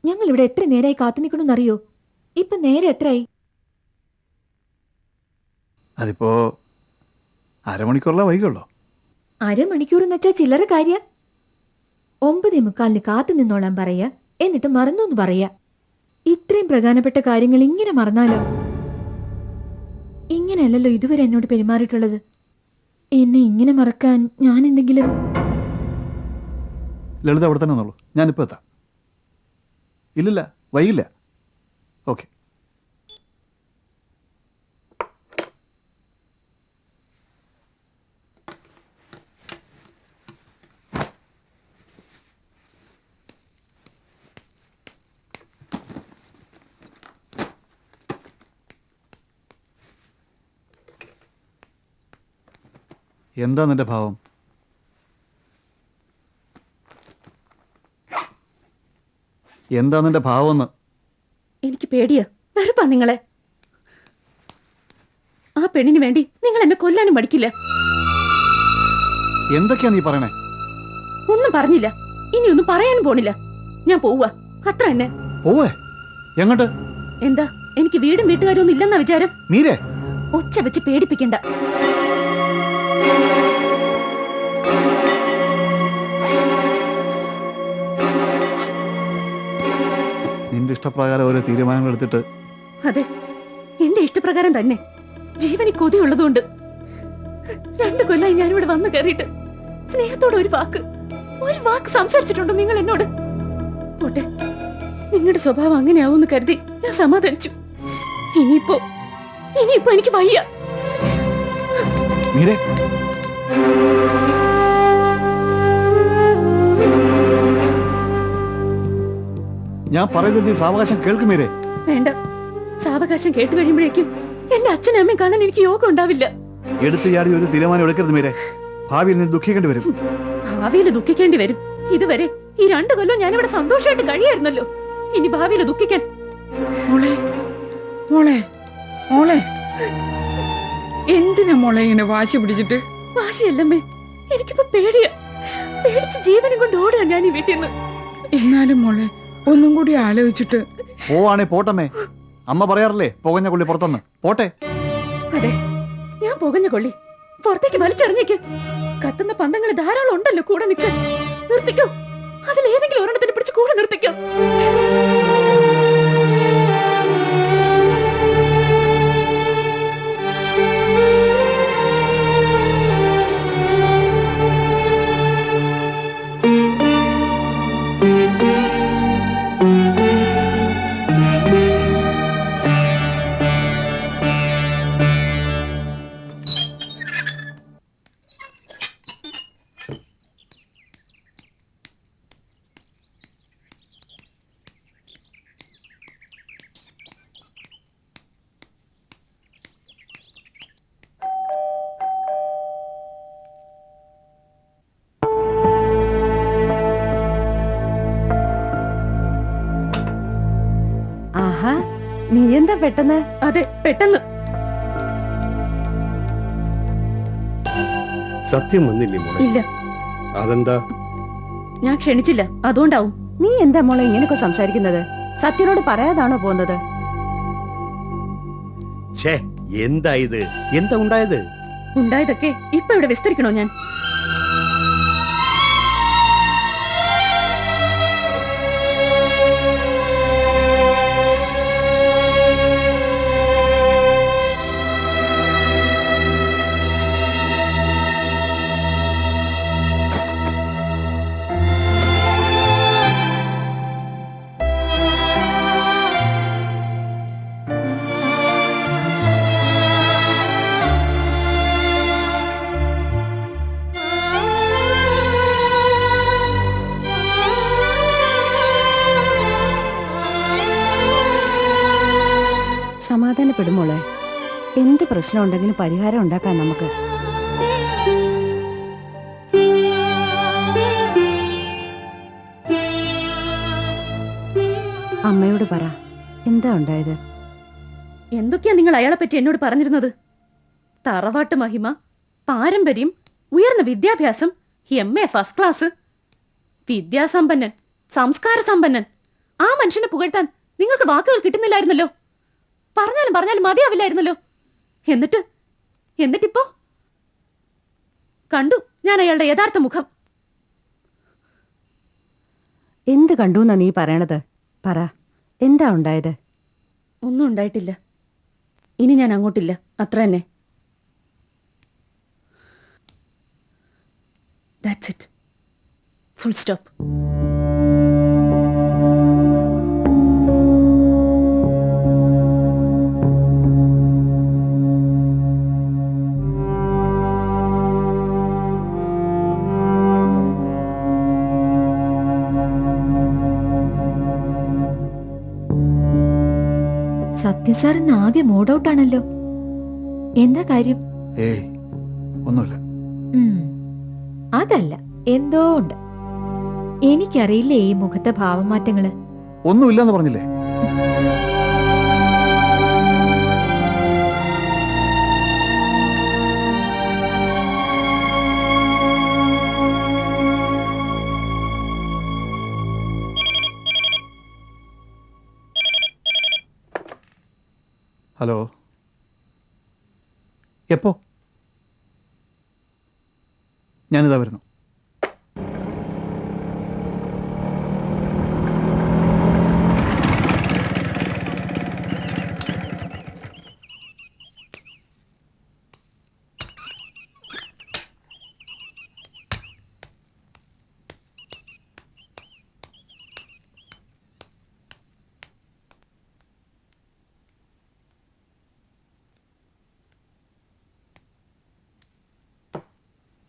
ഞങ്ങൾ ഇവിടെ എത്ര നേരമായി കാത്തു നിൽക്കണമെന്നറിയോ? ഇപ്പൊ നേരെ എത്രയായി? അതിപ്പോ അരമണിക്കൂറിലെ വൈകുള്ളൂ. അരമണിക്കൂർ എന്ന് വെച്ചാൽ ചില്ലറ കാര്യ. 9:45 കാത്തു നിന്നോളാൻ പറയാ, എന്നിട്ട് മറന്നു പറയാ. ഇത്രയും പ്രധാനപ്പെട്ട കാര്യങ്ങൾ ഇങ്ങനെ മറന്നാലോ? ഇങ്ങനെയല്ലല്ലോ ഇതുവരെ എന്നോട് പെരുമാറിയിട്ടുള്ളത്. എന്നെ ഇങ്ങനെ മറക്കാൻ ഞാൻ എന്തെങ്കിലും... ലളിത അവിടെ തന്നെ ഉള്ളൂ, ഞാനിപ്പോൾ എത്താം. ഇല്ലില്ല, വൈകില്ല. ഓക്കെ. എന്താ നിന്റെ ഭാവം? എന്താ നിന്റെ ഭാവമെന്ന്? എനിക്ക് പേടിയാ, വെറുപ്പാ നിങ്ങളെ. ആ പെണ്ണിന് വേണ്ടി നിങ്ങൾ എന്നെ കൊല്ലാനും മടിക്കില്ല. എന്തൊക്കെയാ നീ പറയണേ? ഒന്നും പറഞ്ഞില്ല, ഇനി ഒന്നും പറയാനും പോണില്ല. ഞാൻ പോവുക, അത്ര തന്നെ. പോവേ? എങ്ങോട്ട്? എന്താ, എനിക്ക് വീടും വീട്ടുകാരും ഒന്നും ഇല്ലെന്ന വിചാരം? മീരേ, ഒച്ച വെച്ച് പേടിപ്പിക്കണ്ട. നിന്റെ ഇഷ്ടപ്രകാരം ഓരോ തീരുമാനങ്ങൾ എടുത്തിട്ട്... അതെ, എന്റെ ഇഷ്ടപ്രകാരം തന്നെ. ജീവന് കൊതിയുള്ളതുകൊണ്ട് 2 കൊല്ലായി ഞാനിവിടെ വന്നു കയറിയിട്ട് സ്നേഹത്തോടെ ഒരു വാക്ക് സംസാരിച്ചിട്ടുണ്ടോ നിങ്ങൾ എന്നോട്? പോട്ടെ, നിങ്ങളുടെ സ്വഭാവം അങ്ങനെയാവുമെന്ന് കരുതി ഞാൻ സമാധാനിച്ചു. ഇനിയിപ്പോ എനിക്ക് വയ്യ. മീരേ, ഞാൻ പറയുന്നത് നീ സാവകാശം കേൾക്കുമേരെ. വേണ്ട, സാവകാശം കേട്ട് കഴിയുമ്പോഴേക്കും എന്റെ അച്ഛനും അമ്മയും കാണാൻ എനിക്ക് യോഗം ഉണ്ടാവില്ല. എടുത്തു ചാടി ഒരു തീരുമാനം എടുക്കരുത് മീരെ. ഭാവിയിൽ നീ ദുഃഖിക്കേണ്ടി വരും. ഭാവിയിൽ ദുഃഖിക്കേണ്ടി വരും. ഇതുവരെ ഈ 2 കൊല്ലം ഞാനിവിടെ സന്തോഷമായിട്ട് കഴിയായിരുന്നല്ലോ. ഇനി ഭാവിയിൽ ദുഃഖിക്കാൻ. മോളെ മോളെ മോളെ എന്തിനാ മോളെ ഇങ്ങനെ വാശി പിടിച്ചിട്ട്? വാശിയല്ലമ്മേ, എനിക്കിപ്പോ പേടിയാ. പേടിച്ച് ജീവനും കൊണ്ട് ഓടുക ഞാൻ ഈ വീട്ടിൽ നിന്ന്. എന്നാലും മോളെ ഒന്നും കൂടി ആലോചിച്ചിട്ട്. പോവാണേ പോട്ടമ്മേ. അമ്മ പറയാറില്ലേ പുകഞ്ഞ കൊള്ളി പുറത്തുനിന്ന് പോട്ടെ. അതെ, ഞാൻ പുകഞ്ഞ കൊള്ളി പുറത്തേക്ക് വലിച്ചെറിഞ്ഞേക്ക്. കത്തുന്ന പന്തങ്ങൾ ധാരാളം ഉണ്ടല്ലോ കൂടെ നിൽക്കാൻ. നിർത്തിക്കോ, അതിലേതെങ്കിലും ഒരെണ്ണത്തിന് പിടിച്ച് കൂടെ നിർത്തിക്കോ. ആഹാ, നീ എന്താ പെട്ടെന്ന്? അതെ, പെട്ടെന്ന്. സത്യം വന്നില്ലേ മോളെ? ഇല്ല, അതെന്താ? ഞാൻ ക്ഷണിച്ചില്ല, അതുകൊണ്ടാവും. നീ എന്താ മോളെ ഇങ്ങനൊക്കെ സംസാരിക്കുന്നത്? സത്യനോട് പറയാതാണോ പോകുന്നത്? ഛേ, എന്താ ഇത്? എന്താ ഉണ്ടായത്? ഉണ്ടായതൊക്കെ ഇപ്പൊ ഇവിടെ വിസ്തരിക്കണോ ഞാൻ? സമാധാനപ്പെടും മോളെ. എന്ത് പ്രശ്നം ഉണ്ടെങ്കിലും പരിഹാരം ഉണ്ടാക്കാൻ നമുക്ക്. അമ്മയോട് പറ, എന്താ ഉണ്ടായത്? എന്തൊക്കെയാ നിങ്ങൾ അയാളെ പറ്റി എന്നോട് പറഞ്ഞിരുന്നത്? തറവാട്ട് മഹിമ, പാരമ്പര്യം, ഉയർന്ന വിദ്യാഭ്യാസം, MA ഫസ്റ്റ് ക്ലാസ്, വിദ്യാസമ്പന്നൻ, സംസ്കാര സമ്പന്നൻ. ആ മനുഷ്യനെ പുകഴ്ത്താൻ നിങ്ങൾക്ക് വാക്കുകൾ കിട്ടുന്നില്ലായിരുന്നല്ലോ. പറഞ്ഞാലും മതിയാവില്ലായിരുന്നല്ലോ. എന്നിട്ടിപ്പോ കണ്ടു ഞാൻ അയാളുടെ യഥാർത്ഥ മുഖം. എന്ത് കണ്ടൂന്നാ നീ പറയണത്? പറ, എന്താ ഉണ്ടായത്? ഒന്നും ഉണ്ടായിട്ടില്ല. ഇനി ഞാൻ അങ്ങോട്ടില്ല, അത്ര തന്നെ. That's it. Full stop. സത്യ സാറിന് ആകെ മൂഡ് ഔട്ട് ആണല്ലോ. എന്താ കാര്യം? ഏയ് ഒന്നുമില്ല. അതല്ല, എന്തോ ഉണ്ട്. എനിക്കറിയില്ലേ ഈ മുഖത്തെ ഭാവമാറ്റങ്ങള്. ഒന്നുമില്ലെന്ന് പറഞ്ഞില്ലേ? ഹലോ, എപ്പോ? ഞാനിതാ വരുന്നു.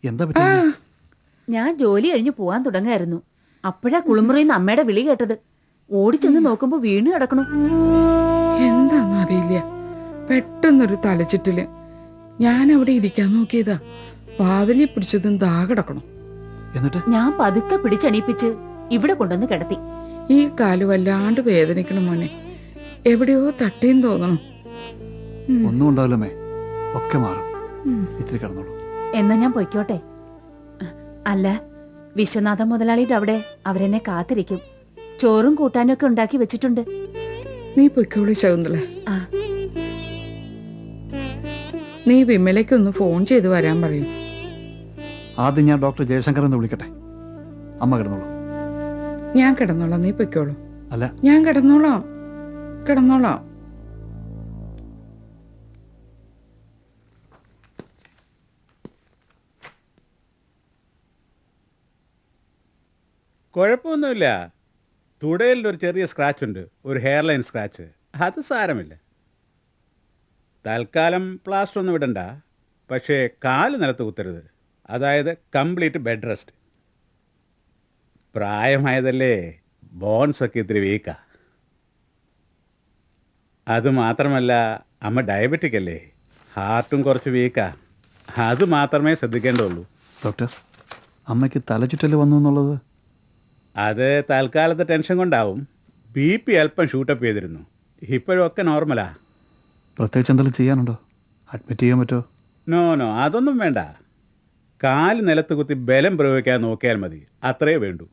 എന്താ പറ്റി? ഞാൻ ജോലി കഴിഞ്ഞ് പോവാൻ തുടങ്ങായിരുന്നു. അപ്പോഴാ കുളിമുറിന്ന് അമ്മയുടെ വിളി കേട്ടത്. ഓടിച്ചെന്ന് നോക്കുമ്പോ വീണ് കിടക്കണു. എന്താന്നറിയില്ല, പെട്ടെന്നൊരു തലച്ചിട്ടില്. ഞാൻ അവിടെ ഇരിക്കാൻ നോക്കിയതാ, വാതിലിൽ പിടിച്ചതും ദാ കിടക്കണം. എന്നിട്ട് ഞാൻ പതുക്കെ പിടിച്ചെണീപ്പിച്ച് ഇവിടെ കൊണ്ടുവന്ന് കിടത്തി. ഈ കാല് വല്ലാണ്ട് വേദനിക്കണം മോനെ, എവിടെയോ തട്ടിയെന്ന് തോന്നണം. ഒന്നും ഉണ്ടാവില്ലമ്മേ, ഒക്കെ മാറും. ഇത്തിരി കിടന്നോളൂ. എന്നാ ഞാൻ പൊയ്ക്കോട്ടെ. അല്ല, വിശ്വനാഥ മുതലാളിയുടെ അവിടെ അവരെന്നെ കാത്തിരിക്കും. ചോറും കൂട്ടാനും ഒക്കെ ഉണ്ടാക്കി വെച്ചിട്ടുണ്ട്. നീ പൊയ്ക്കോളി ശകുന്തള. ആ. നീ വിമലയ്ക്കൊന്ന് ഫോൺ ചെയ്ത് വരാൻ പറയും. ആദ്യം ഞാൻ ഡോക്ടർ ജയശങ്കർ എന്ന് വിളിക്കട്ടെ. അമ്മ കിടന്നോളൂ. ഞാൻ കിടന്നോളാം, നീ പൊയ്ക്കോളൂ. അല്ല, ഞാൻ കിടന്നോളാം, കിടന്നോളാം. കുഴപ്പമൊന്നുമില്ല. തുടയിലൊരു ചെറിയ സ്ക്രാച്ച് ഉണ്ട്, ഒരു ഹെയർ ലൈൻ സ്ക്രാച്ച്. അത് സാരമില്ല. തൽക്കാലം പ്ലാസ്റ്റർ ഒന്നും ഇടണ്ട. പക്ഷേ കാല് നിലത്ത് കുത്തരുത്. അതായത് കംപ്ലീറ്റ് ബെഡ് റെസ്റ്റ്. പ്രായമായതല്ലേ, ബോൺസൊക്കെ ഇത്തിരി വീക്കാ. അതുമാത്രമല്ല, അമ്മ ഡയബറ്റിക് അല്ലേ, ഹാർട്ടും കുറച്ച് വീക്കാ. അത് മാത്രമേ ശ്രദ്ധിക്കേണ്ടുള്ളൂ. ഡോക്ടർ, അമ്മയ്ക്ക് തലചുറ്റൽ വന്നു എന്നുള്ളത് അത് തൽക്കാലത്തെ ടെൻഷൻ കൊണ്ടാവും. BP അല്പം ഷൂട്ടപ്പ് ചെയ്തിരുന്നു. ഇപ്പോഴും ഒക്കെ നോർമലാ. പ്രത്യേകിച്ച് എന്തെങ്കിലും ചെയ്യാനുണ്ടോ? അഡ്മിറ്റ് ചെയ്യാൻ പറ്റുമോ? നോ, അതൊന്നും വേണ്ട. കാല് നിലത്ത് കുത്തി ബലം പ്രയോഗിക്കാൻ നോക്കിയാൽ മതി, അത്രയേ വേണ്ടൂ.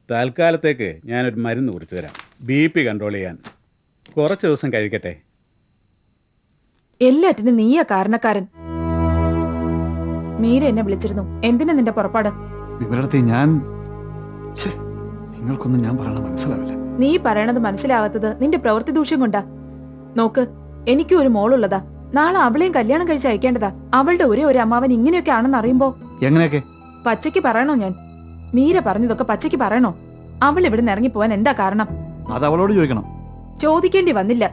തൽക്കാലത്തേക്ക് ഞാനൊരു മരുന്ന് കുറിച്ച് തരാം, BP കൺട്രോൾ ചെയ്യാൻ. കുറച്ച് ദിവസം കഴിക്കട്ടെ. എല്ലാറ്റിനും നീയാ കാരണക്കാരൻ. മീര എന്നെ വിളിച്ചിരുന്നു. എന്തിനാ നിന്റെ പുറപ്പാട്? വിമലടത്തി, ഞാൻ നിങ്ങൾക്കൊന്നും ഞാൻ പറയണ മനസ്സിലാവില്ല. നീ പറയണത് മനസ്സിലാവാത്തത് നിന്റെ പ്രവൃത്തി ദൂഷ്യം കൊണ്ടാ. നോക്ക്, എനിക്കും ഒരു മോളുള്ളതാ. നാളെ അവളെയും കല്യാണം കഴിച്ച് അയക്കേണ്ടതാ. അവളുടെ ഒരേ ഒരു അമ്മാവൻ ഇങ്ങനെയൊക്കെ ആണെന്ന് അറിയുമ്പോ എങ്ങനെയൊക്കെ പച്ചയ്ക്ക് പറയണോ? ഞാൻ മീര പറഞ്ഞതൊക്കെ പച്ചയ്ക്ക് പറയണോ? അവൾ ഇവിടെ നിന്ന് ഇറങ്ങിപ്പോവാൻ എന്താ കാരണം? അത് അവളോട് ചോദിക്കണം. ചോദിക്കേണ്ടി വന്നില്ല,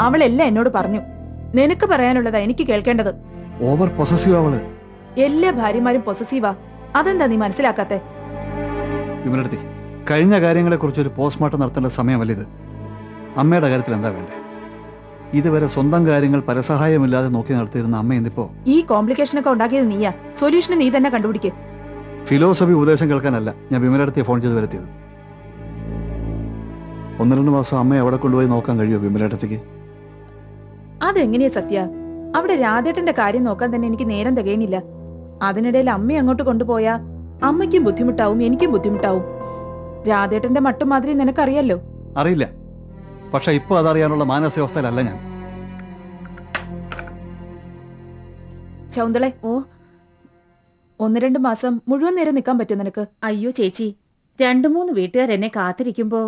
അവളെല്ലാം എന്നോട് പറഞ്ഞു. നിനക്ക് പറയാനുള്ളതാ എനിക്ക് കേൾക്കേണ്ടത്. ഓവർ പൊസസീവ് അവള്. എല്ലാ ഭാര്യമാരും പൊസസീവാ. അതെന്താ നീ മനസ്സിലാക്കാത്തെ? വിമലടത്തി, കഴിഞ്ഞ കാര്യങ്ങളെക്കുറിച്ച് ഒരു പോസ്റ്റ്മോർട്ടം നടത്തേണ്ട സമയമല്ല ഇത്. അമ്മയുടെ കാര്യത്തിൽ എന്താ വേണ്ടേ? ഇതുവരെ സ്വന്തം കാര്യങ്ങൾ പരസഹായമില്ലാതെ നോക്കി നടത്തിയിരുന്ന അമ്മ ഇന്നിപ്പോ ഈ കോംപ്ലിക്കേഷനൊക്കെ ഉണ്ടാക്കിയത് നീയാ. സൊല്യൂഷൻ നീ തന്നെ കണ്ടുപിടിക്ക്. ഫിലോസഫി ഉപദേശം കേൾക്കാനല്ല ഞാൻ വിമലടത്തിയെ ഫോൺ ചെയ്ത് വരുത്തിയത്. 1-2 മാസം അമ്മയെ അവിടെ കൊണ്ടുപോയി നോക്കാൻ കഴിയുമോ വിമലടത്തിക്ക്? അതെങ്ങനെയാ സത്യ? അവിടെ രാധേട്ടന്റെ കാര്യം നോക്കാൻ തന്നെ എനിക്ക് നേരം തികയണില്ല. അതിനിടയിൽ അമ്മയെ അങ്ങോട്ട് കൊണ്ടുപോയാ അമ്മയ്ക്കും ബുദ്ധിമുട്ടാവും, എനിക്കും ബുദ്ധിമുട്ടാവും. രാധേട്ടന്റെ മട്ടും മാതിരി നിനക്കറിയാലോ. അറിയില്ല, പക്ഷെ ഇപ്പൊ അതറിയാനുള്ള മാനസികാവസ്ഥയിലല്ല ഞാൻ. ശൗന്തളെ, 1-2 മാസം മുഴുവൻ നേരം നിൽക്കാൻ പറ്റും നിനക്ക്? അയ്യോ ചേച്ചി, 2-3 വീട്ടുകാർ എന്നെ കാത്തിരിക്കുമ്പോ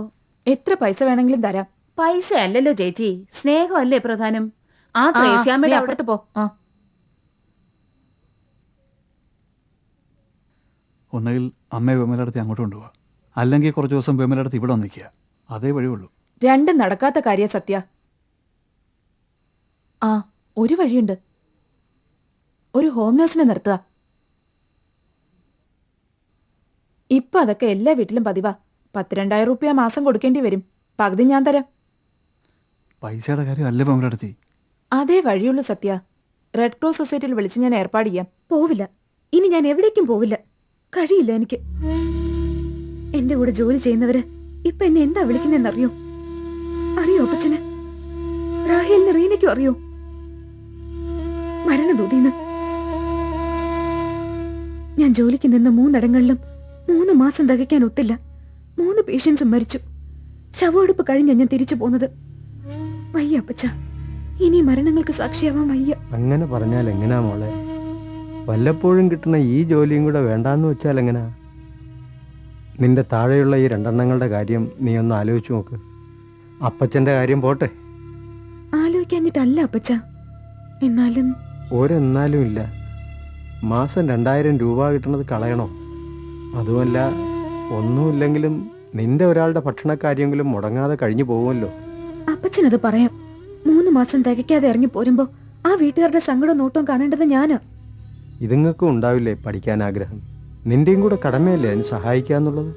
എത്ര പൈസ വേണമെങ്കിലും തരാം. പൈസ അല്ലല്ലോ ചേച്ചി, സ്നേഹമല്ലേ പ്രധാനം. ആ ത്രേസ്യാമ്മയുടെ അവിടെ അപ്പുറത്ത് പോ. ഒന്നുകിൽ അമ്മയെ വിമലടത്തി അങ്ങോട്ട് കൊണ്ടുപോവാ, അല്ലെങ്കിൽ കുറച്ച് ദിവസം വിമലടത്തി ഇവിടെ നിൽക്കുക. അതേ വഴിയുള്ളൂ. രണ്ടും നടക്കാത്ത കാര്യ സത്യ. ഒരു വഴിയുണ്ട്. ഒരു ഹോം നഴ്സിനെ നിർത്തുക. ഇപ്പൊ അതൊക്കെ എല്ലാ വീട്ടിലും പതിവാ. 10,000-2,000 രൂപ മാസം കൊടുക്കേണ്ടി വരും. പകുതി ഞാൻ തരാം. പൈസയുടെ കാര്യം അല്ലേ വിമലടത്തി? അതേ വഴിയുള്ളൂ സത്യ. റെഡ് ക്രോസ് സൊസൈറ്റിയിൽ വിളിച്ച് ഞാൻ ഏർപ്പാട് ചെയ്യാം. പോവില്ല, ഇനി ഞാൻ എവിടേക്കും പോവില്ല. കഴിയില്ല എനിക്ക്. എന്റെ കൂടെ ജോലി ചെയ്യുന്നവര് ഇപ്പൊ എന്നെ എന്താ വിളിക്കുന്നറിയോ? അറിയോ അപ്പച്ചന്? റാഹേലിന് റീനയ്ക്കും അറിയോ? മരണദൂതീന്ന്. ഞാൻ ജോലിക്ക് നിന്ന് 3 ഇടങ്ങളിലും 3 മാസം തികയ്ക്കാൻ ഒത്തില്ല. 3 പേഷ്യൻസും മരിച്ചു. ശവമെടുപ്പ് കഴിഞ്ഞ ഞാൻ തിരിച്ചു പോന്നത്. വയ്യ അപ്പച്ച, ഇനി മരണങ്ങൾക്ക് സാക്ഷിയാവാൻ വയ്യ. അങ്ങനെ പറഞ്ഞാൽ എങ്ങനാ മോളെ? വല്ലപ്പോഴും കിട്ടുന്ന ഈ ജോലിയും കൂടെ വേണ്ടാന്ന് വെച്ചാൽ എങ്ങനാ? നിന്റെ താഴെയുള്ള ഈ 2 എണ്ണങ്ങളുടെ കാര്യം നീ ഒന്ന് ആലോചിച്ച് നോക്ക്. അപ്പച്ചൻ്റെ കാര്യം പോട്ടെ. ആലോചിക്കാഞ്ഞിട്ടല്ല അപ്പച്ച, എന്നാലും ഒരെന്നാലും ഇല്ല. മാസം 2,000 രൂപ കിട്ടുന്നത് കളയണോ? അതുമല്ല, ഒന്നുമില്ലെങ്കിലും നിന്റെ ഒരാളുടെ ഭക്ഷണക്കാര്യമെങ്കിലും മുടങ്ങാതെ കഴിഞ്ഞു പോകുമല്ലോ. അപ്പച്ചനത് പറയാം. 3 മാസം തികയ്ക്കാതെ ഇറങ്ങി പോരുമ്പോ ആ വീട്ടുകാരുടെ സങ്കടം നോട്ടം കാണേണ്ടത് ഞാനാ. ഇതുങ്ങൾക്കും ഉണ്ടാവില്ലേ പഠിക്കാൻ ആഗ്രഹം? നിന്റെയും കൂടെ കടമയല്ലേ അതിന് സഹായിക്കുക എന്നുള്ളത്?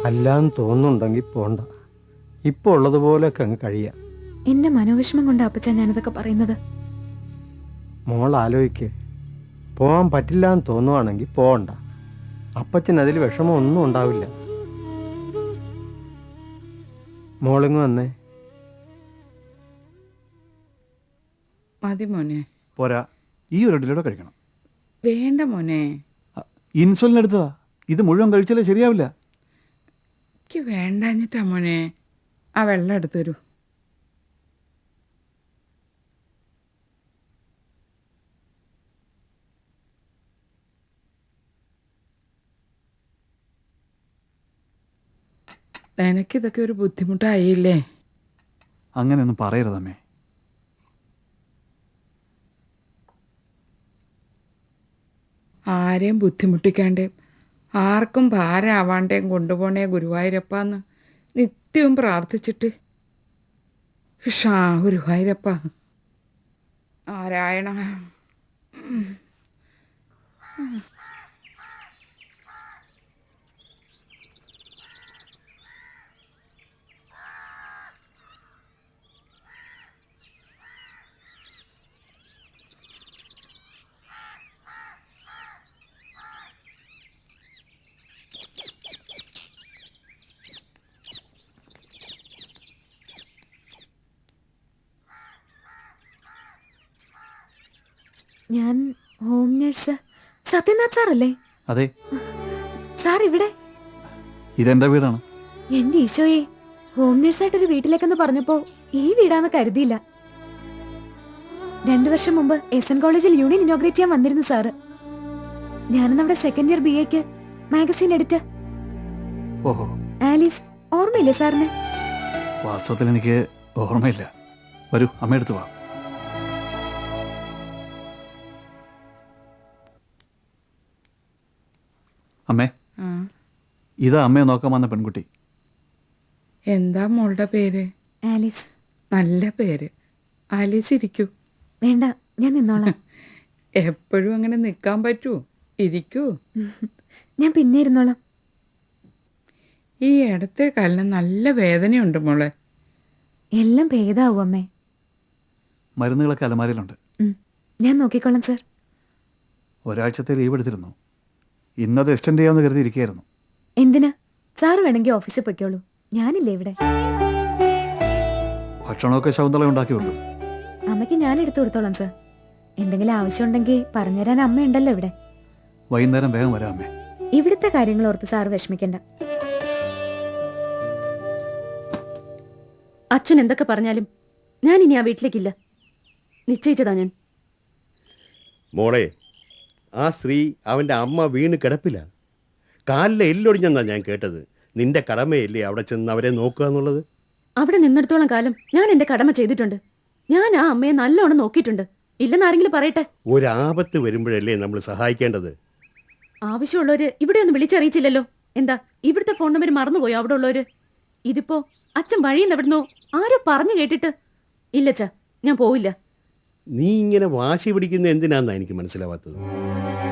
അല്ലാന്ന് തോന്നുന്നുണ്ടെങ്കിൽ പോണ്ട. ഇപ്പോൾ ഉള്ളതുപോലെയൊക്കെ അങ്ങ് കഴിയാം. എന്റെ മനോവിഷമം കൊണ്ട് അപ്പച്ച ഞാനിതൊക്കെ പറയുന്നത്. മോൾ ആലോചിക്ക്. പോകാൻ പറ്റില്ല എന്ന് തോന്നുവാണെങ്കിൽ പോകണ്ട. അപ്പച്ചൻ അതിൽ വിഷമം ഒന്നും ഉണ്ടാവില്ല. മോളിങ് വന്നേ. മതി മോനെ. പോരാ, ഈ ഒരു ഇഡ്ഡലിയോടെ കഴിക്കണം. വേണ്ട മോനെ, ഇൻസുലിൻ എടുത്തതാ. ഇത് മുഴുവൻ കഴിച്ചാലേ ശരിയാവില്ല. എനിക്ക് വേണ്ടാഞ്ഞിട്ടാ മോനെ. ആ വെള്ളം എടുത്തു തരൂ. നിനക്കിതൊക്കെ ഒരു ബുദ്ധിമുട്ടായില്ലേ? അങ്ങനെയൊന്നും പറയരുതമ്മേ. ആരെയും ബുദ്ധിമുട്ടിക്കാണ്ടേയും ആർക്കും ഭാരമാവാണ്ടേയും കൊണ്ടുപോണേ ഗുരുവായൂരപ്പാന്ന് നിത്യവും പ്രാർത്ഥിച്ചിട്ട്. ഷാ ഗുരുവായൂരപ്പ നാരായണ. ഞാൻ ഹോം നേഴ്സ് സത്യനാഥ് സാറല്ലേ? അതെ, സാർ ഇവിടെ? ഇതെന്റെ വീടാണ്. എന്റെ ഈശോയെ, ഹോം നേഴ്സായിട്ടൊരു വീട്ടിലേക്കെന്ന് പറഞ്ഞപ്പോ ഈ വീടാന്ന് കരുതിയില്ല. 2 വർഷം മുമ്പ് SN കോളേജിൽ യൂണിയൻ ഇനോഗ്രേറ്റ് ചെയ്യാൻ വന്നിരുന്നു സാറ്. ഞാനും നമ്മുടെ second year BA magazine editor. ഓഹോ, ആലീസ് ഓർമ്മയില്ലേ സാറിന്? വാസ്തവത്തിൽ എനിക്ക് ഓർമ്മയില്ല. വരൂ, അമ്മയെടുത്ത് വാ. അമ്മേ, ഇതാ അമ്മയെ നോക്കാൻ വന്ന പെൺകുട്ടി. എന്താ മോളുടെ പേര്? ആലീസ്. നല്ല പേര്. ആലീസ് ഇരിക്കൂ. വേണ്ട, ഞാൻ നിന്നോളാം. എപ്പോഴും അങ്ങനെ നിൽക്കാൻ പറ്റൂ? ഇരിക്കൂ. ഞാൻ പിന്നെ ഇരുന്നോളാം. ഈ ഇടത്തെ കാലിന് നല്ല വേദനയുണ്ട് മോളെ. എല്ലാം ഭേദാവും അമ്മേ. മരുന്നുകളൊക്കെ അലമാരയിലുണ്ട്. ഞാൻ നോക്കിക്കോളാം സർ. ഒരാഴ്ചത്തെ ലീവ് എടുത്തിരുന്നു. ഇന്നത് എക്സ്റ്റെൻഡ് ചെയ്യാമെന്ന് കരുതിയിരിക്കുകയായിരുന്നു. എന്തിനാ? സാറ് വേണമെങ്കിൽ ഓഫീസിൽ പൊയ്ക്കോളൂ, ഞാനില്ലേ ഇവിടെ. ഭക്ഷണമൊക്കെ ശകുന്തള ഉണ്ടാക്കിയുള്ളൂ. അമ്മയ്ക്ക് ഞാൻ എടുത്തു കൊടുത്തോളാം സർ. എന്തെങ്കിലും ആവശ്യമുണ്ടെങ്കിൽ പറഞ്ഞുതരാൻ അമ്മയുണ്ടല്ലോ ഇവിടെ. വൈകുന്നേരം വേഗം വരാം അമ്മേ. ഇവിടുത്തെ കാര്യങ്ങൾ ഓർത്ത് സാറ് വിഷമിക്കണ്ട. അച്ഛൻ എന്തൊക്കെ പറഞ്ഞാലും ഞാൻ ഇനി ആ വീട്ടിലേക്കില്ല. നിശ്ചയിച്ചതാ ഞാൻ. മോളെ, ആ സ്ത്രീ അവൻ്റെ അമ്മ വീണ് കിടപ്പില്ല. കാലിലെ എല്ലൊടിഞ്ഞെന്നാ ഞാൻ കേട്ടത്. നിന്റെ കടമയല്ലേ അവിടെ ചെന്ന് അവരെ നോക്കുക എന്നുള്ളത്? അവിടെ നിന്നിടത്തോളം കാലം ഞാൻ എന്റെ കടമ ചെയ്തിട്ടുണ്ട്. ഞാൻ ആ അമ്മയെ നല്ലോണം നോക്കിയിട്ടുണ്ട്. ഇല്ലെന്നാരെങ്കിലും പറയട്ടെ. ഒരാപത്ത് വരുമ്പോഴല്ലേ നമ്മൾ സഹായിക്കേണ്ടത്. ആവശ്യമുള്ളവര് ഇവിടെ ഒന്നും വിളിച്ചറിയിച്ചില്ലല്ലോ. എന്താ ഇവിടുത്തെ ഫോൺ നമ്പർ മറന്നുപോയോ അവിടെ ഉള്ളവര്? ഇതിപ്പോ അച്ഛൻ വഴിയിൽ എവിടുന്നോ ആരോ പറഞ്ഞു കേട്ടിട്ട്. ഇല്ലച്ചാ, ഞാൻ പോവില്ല. നീ ഇങ്ങനെ വാശി പിടിക്കുന്ന എന്തിനാന്നാ എനിക്ക് മനസ്സിലാവാത്തത്.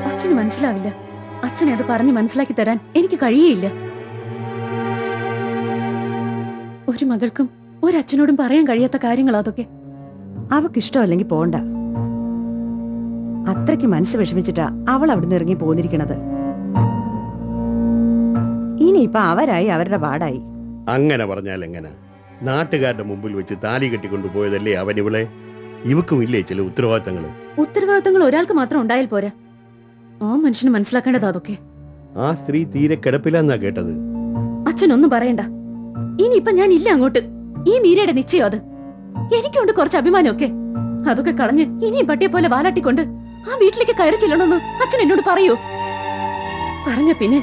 അച്ഛന് മനസ്സിലാവില്ല. അച്ഛനെ അത് പറഞ്ഞ് മനസ്സിലാക്കി തരാൻ എനിക്ക് കഴിയേയില്ല. ഒരു മകൾക്കും ഒരച്ഛനോടും പറയാൻ കഴിയാത്ത കാര്യങ്ങൾ അതൊക്കെ. അവക്കിഷ്ടമല്ലെങ്കിൽ പോണ്ട. അത്രയ്ക്ക് മനസ്സ് വിഷമിച്ചിട്ടാ അവൾ അവിടുന്ന് ഇറങ്ങി പോന്നിരിക്കണത്. ഇനിയിപ്പൊ അവരായി അവരുടെ പാടായി. അങ്ങനെ പറഞ്ഞാൽ എങ്ങനെ? നാട്ടുകാരുടെ മുമ്പിൽ വെച്ച് താലി കെട്ടിക്കൊണ്ടുപോയതല്ലേ അവനിവളെ. ഇവക്കും ഇല്ലേ ചില ഉത്തരവാദിത്തങ്ങൾ? ഉത്തരവാദിത്തങ്ങൾ ഒരാൾക്ക് മാത്രം ഉണ്ടായാൽ പോരാ. ആ മനുഷ്യന് മനസ്സിലാക്കേണ്ടത് അതൊക്കെ. ആ സ്ത്രീ തീരെ കിടപ്പില്ലെന്നാ കേട്ടത്. അച്ഛനൊന്നും പറയണ്ട. ഇനിയിപ്പൊ ഞാൻ ഇല്ല അങ്ങോട്ട്. ഈ മീരയുടെ നിശ്ചയം അത്. എനിക്കുണ്ട് കുറച്ച് അഭിമാനമൊക്കെ. അതൊക്കെ കളഞ്ഞ് ഇനിയും പട്ടിയെ പോലെ വാലാട്ടിക്കൊണ്ട് ആ വീട്ടിലേക്ക് കയറി ചെല്ലണമെന്ന് അച്ഛൻ എന്നോട് പറയൂ. പറഞ്ഞ പിന്നെ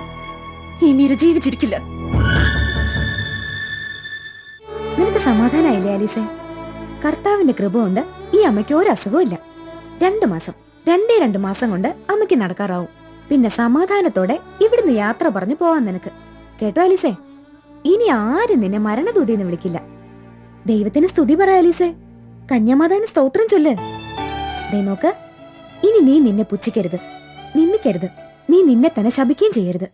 ഈ മീര ജീവിച്ചിരിക്കില്ല. നിനക്ക് സമാധാനായില്ലേ ആലീസേ? കർത്താവിന്റെ കൃപ കൊണ്ട് ഈ അമ്മയ്ക്ക് ഒരു അസുഖവും ഇല്ല. 2 മാസം, 2 മാസം കൊണ്ട് അമ്മയ്ക്ക് നടക്കാറാവും. പിന്നെ സമാധാനത്തോടെ ഇവിടുന്ന് യാത്ര പറഞ്ഞു പോവാൻ നിനക്ക്. കേട്ടോ ആലീസേ? ഇനി ആരും നിന്നെ മരണദൂതിന്ന് വിളിക്കില്ല. ദൈവത്തിന് സ്തുതി പറ ആലീസേ. കന്യാമാതാവിന് സ്തോത്രം ചൊല്ല്. ദേ നോക്ക്, ഇനി നീ നിന്നെ പുച്ഛിക്കരുത്, നിന്ദിക്കരുത്. നീ നിന്നെ തന്നെ ശപിക്കുകയും ചെയ്യരുത്.